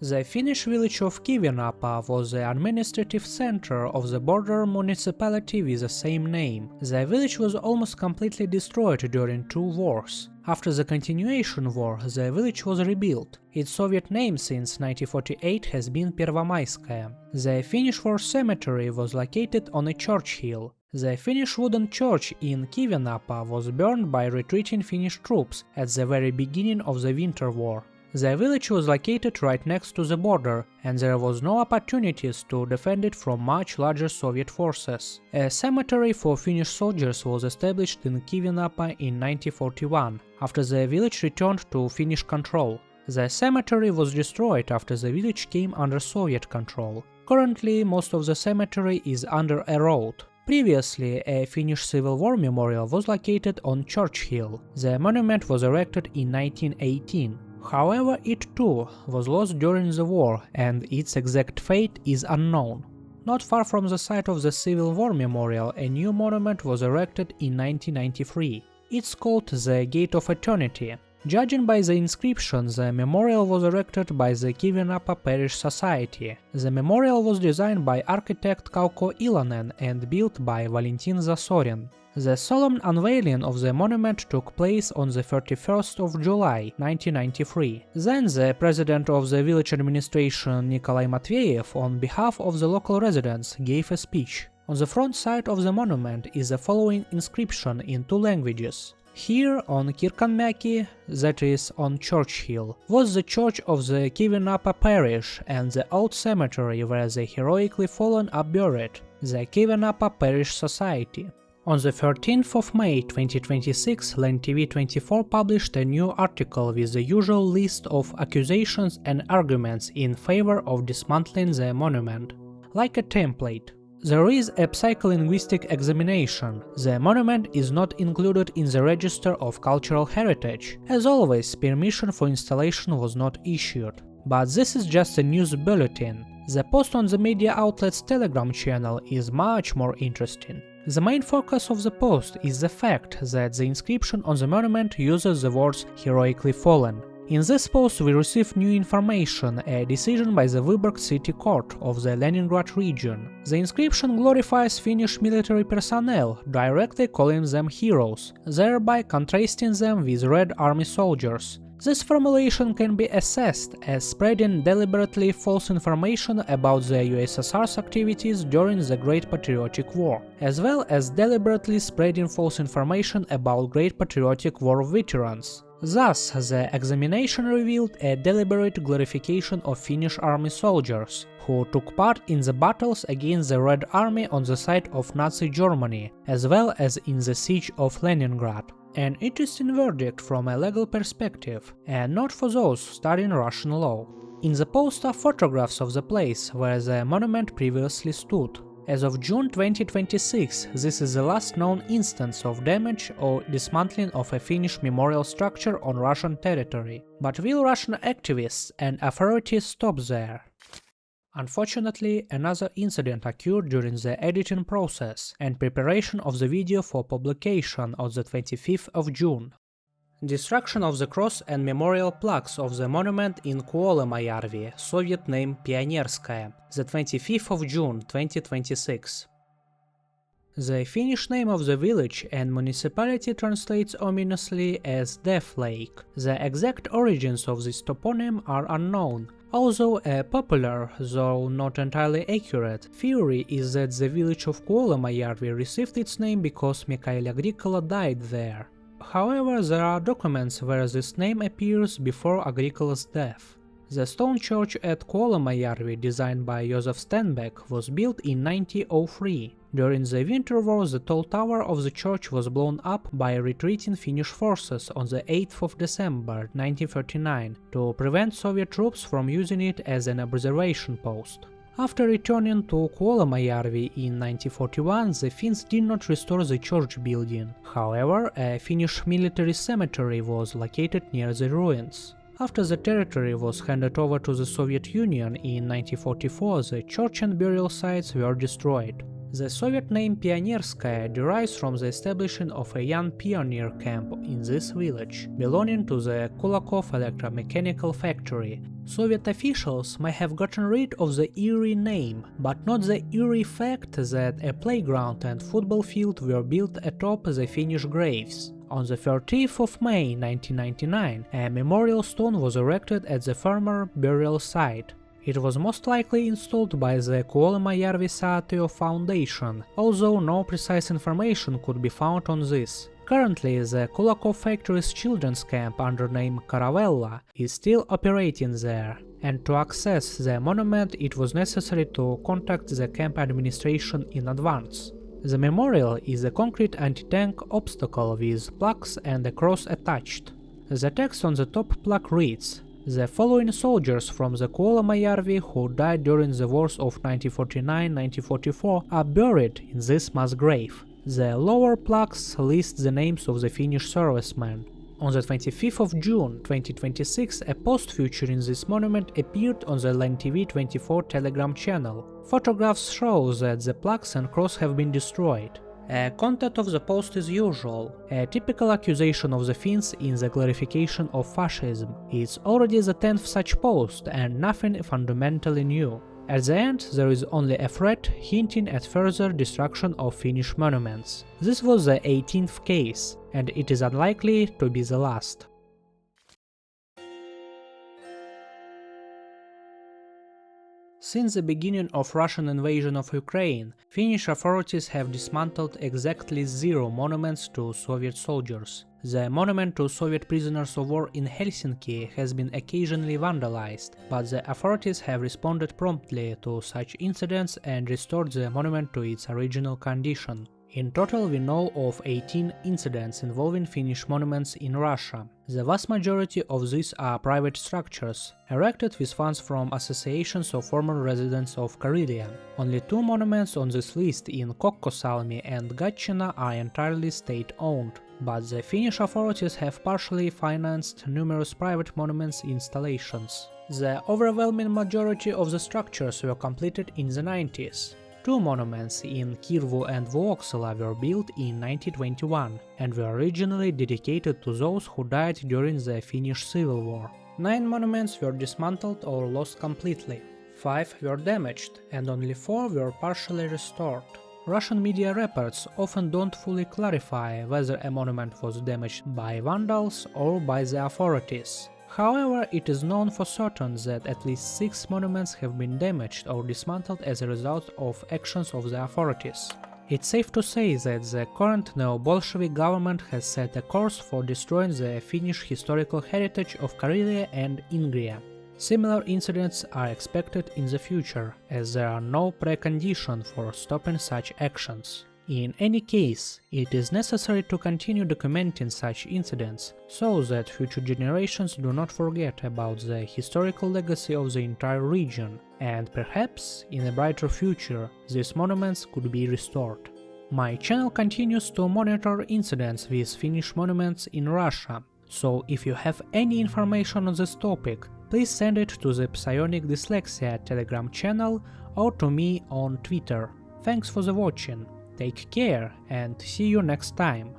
The Finnish village of Kivinapa was the administrative center of the border municipality with the same name. The village was almost completely destroyed during two wars. After the Continuation War, the village was rebuilt. Its Soviet name since 1948 has been Pervomayskaya. The Finnish War Cemetery was located on a church hill. The Finnish wooden church in Kivinapa was burned by retreating Finnish troops at the very beginning of the Winter War. The village was located right next to the border, and there was no opportunities to defend it from much larger Soviet forces. A cemetery for Finnish soldiers was established in Kivinapa in 1941, after the village returned to Finnish control. The cemetery was destroyed after the village came under Soviet control. Currently, most of the cemetery is under a road. Previously, a Finnish Civil War memorial was located on Church Hill. The monument was erected in 1918. However, it too was lost during the war, and its exact fate is unknown. Not far from the site of the Civil War memorial, a new monument was erected in 1993. It's called the Gate of Eternity. Judging by the inscription, the memorial was erected by the Kivinapa Parish Society. The memorial was designed by architect Kauko Ilonen and built by Valentin Zasorin. The solemn unveiling of the monument took place on the 31st of July 1993. Then the president of the village administration Nikolai Matveyev, on behalf of the local residents, gave a speech. On the front side of the monument is the following inscription in two languages. Here on Kirkanmäki, that is on Church Hill, was the church of the Kivinapa parish and the old cemetery where the heroically fallen are buried, the Kivinapa Parish Society. On the 13th of May 2026, LandTV24 published a new article with the usual list of accusations and arguments in favor of dismantling the monument. Like a template. There is a psycholinguistic examination. The monument is not included in the Register of Cultural Heritage. As always, permission for installation was not issued. But this is just a news bulletin. The post on the media outlet's Telegram channel is much more interesting. The main focus of the post is the fact that the inscription on the monument uses the words "heroically fallen." In this post we receive new information, a decision by the Vyborg City Court of the Leningrad region. The inscription glorifies Finnish military personnel, directly calling them heroes, thereby contrasting them with Red Army soldiers. This formulation can be assessed as spreading deliberately false information about the USSR's activities during the Great Patriotic War, as well as deliberately spreading false information about Great Patriotic War veterans. Thus, the examination revealed a deliberate glorification of Finnish army soldiers, who took part in the battles against the Red Army on the side of Nazi Germany, as well as in the siege of Leningrad. An interesting verdict from a legal perspective, and not for those studying Russian law. In the post are photographs of the place where the monument previously stood. As of June 2026, this is the last known instance of damage or dismantling of a Finnish memorial structure on Russian territory. But will Russian activists and authorities stop there? Unfortunately, another incident occurred during the editing process and preparation of the video for publication on the 25th of June. Destruction of the cross and memorial plaques of the monument in Kuolemayarvi, Soviet name Pionierskaya, the 25th of June 2026. The Finnish name of the village and municipality translates ominously as Death Lake. The exact origins of this toponym are unknown, although a popular, though not entirely accurate, theory is that the village of Kuolemayarvi received its name because Mikhail Agricola died there. However, there are documents where this name appears before Agricola's death. The stone church at Kuolamajärvi, designed by Josef Stenbeck, was built in 1903. During the Winter War, the tall tower of the church was blown up by retreating Finnish forces on the 8th of December 1939 to prevent Soviet troops from using it as an observation post. After returning to Kuolamajärvi in 1941, the Finns did not restore the church building. However, a Finnish military cemetery was located near the ruins. After the territory was handed over to the Soviet Union in 1944, the church and burial sites were destroyed. The Soviet name Pionierskaya derives from the establishment of a young pioneer camp in this village, belonging to the Kulakov electromechanical factory. Soviet officials may have gotten rid of the eerie name, but not the eerie fact that a playground and football field were built atop the Finnish graves. On the 30th of May 1999, a memorial stone was erected at the former burial site. It was most likely installed by the Kuolamajärvi Säätiö Foundation, although no precise information could be found on this. Currently, the Kulakov factory's children's camp under name Caravella is still operating there, and to access the monument it was necessary to contact the camp administration in advance. The memorial is a concrete anti-tank obstacle with plaques and a cross attached. The text on the top plaque reads: "The following soldiers from the Kuolamajärvi who died during the wars of 1949-1944 are buried in this mass grave." The lower plaques list the names of the Finnish servicemen. On the 25th of June 2026, a post featuring this monument appeared on the LENTV24 Telegram channel. Photographs show that the plaques and cross have been destroyed. Content of the post is usual, a typical accusation of the Finns in the glorification of fascism. It's already the 10th such post and nothing fundamentally new. At the end, there is only a threat hinting at further destruction of Finnish monuments. This was the 18th case, and it is unlikely to be the last. Since the beginning of Russian invasion of Ukraine, Finnish authorities have dismantled exactly 0 monuments to Soviet soldiers. The monument to Soviet prisoners of war in Helsinki has been occasionally vandalized, but the authorities have responded promptly to such incidents and restored the monument to its original condition. In total, we know of 18 incidents involving Finnish monuments in Russia. The vast majority of these are private structures, erected with funds from associations of former residents of Karelia. Only 2 monuments on this list in Kokkosalmi and Gatchina are entirely state-owned, but the Finnish authorities have partially financed numerous private monuments installations. The overwhelming majority of the structures were completed in the 90s. 2 monuments in Kirvu and Vuoksala were built in 1921 and were originally dedicated to those who died during the Finnish Civil War. 9 monuments were dismantled or lost completely. 5 were damaged and only 4 were partially restored. Russian media reports often don't fully clarify whether a monument was damaged by vandals or by the authorities. However, it is known for certain that at least 6 monuments have been damaged or dismantled as a result of actions of the authorities. It's safe to say that the current neo-Bolshevik government has set a course for destroying the Finnish historical heritage of Karelia and Ingria. Similar incidents are expected in the future, as there are no preconditions for stopping such actions. In any case, it is necessary to continue documenting such incidents, so that future generations do not forget about the historical legacy of the entire region, and perhaps, in a brighter future, these monuments could be restored. My channel continues to monitor incidents with Finnish monuments in Russia, so if you have any information on this topic, please send it to the Psionic Dyslexia Telegram channel or to me on Twitter. Thanks for the watching. Take care and see you next time.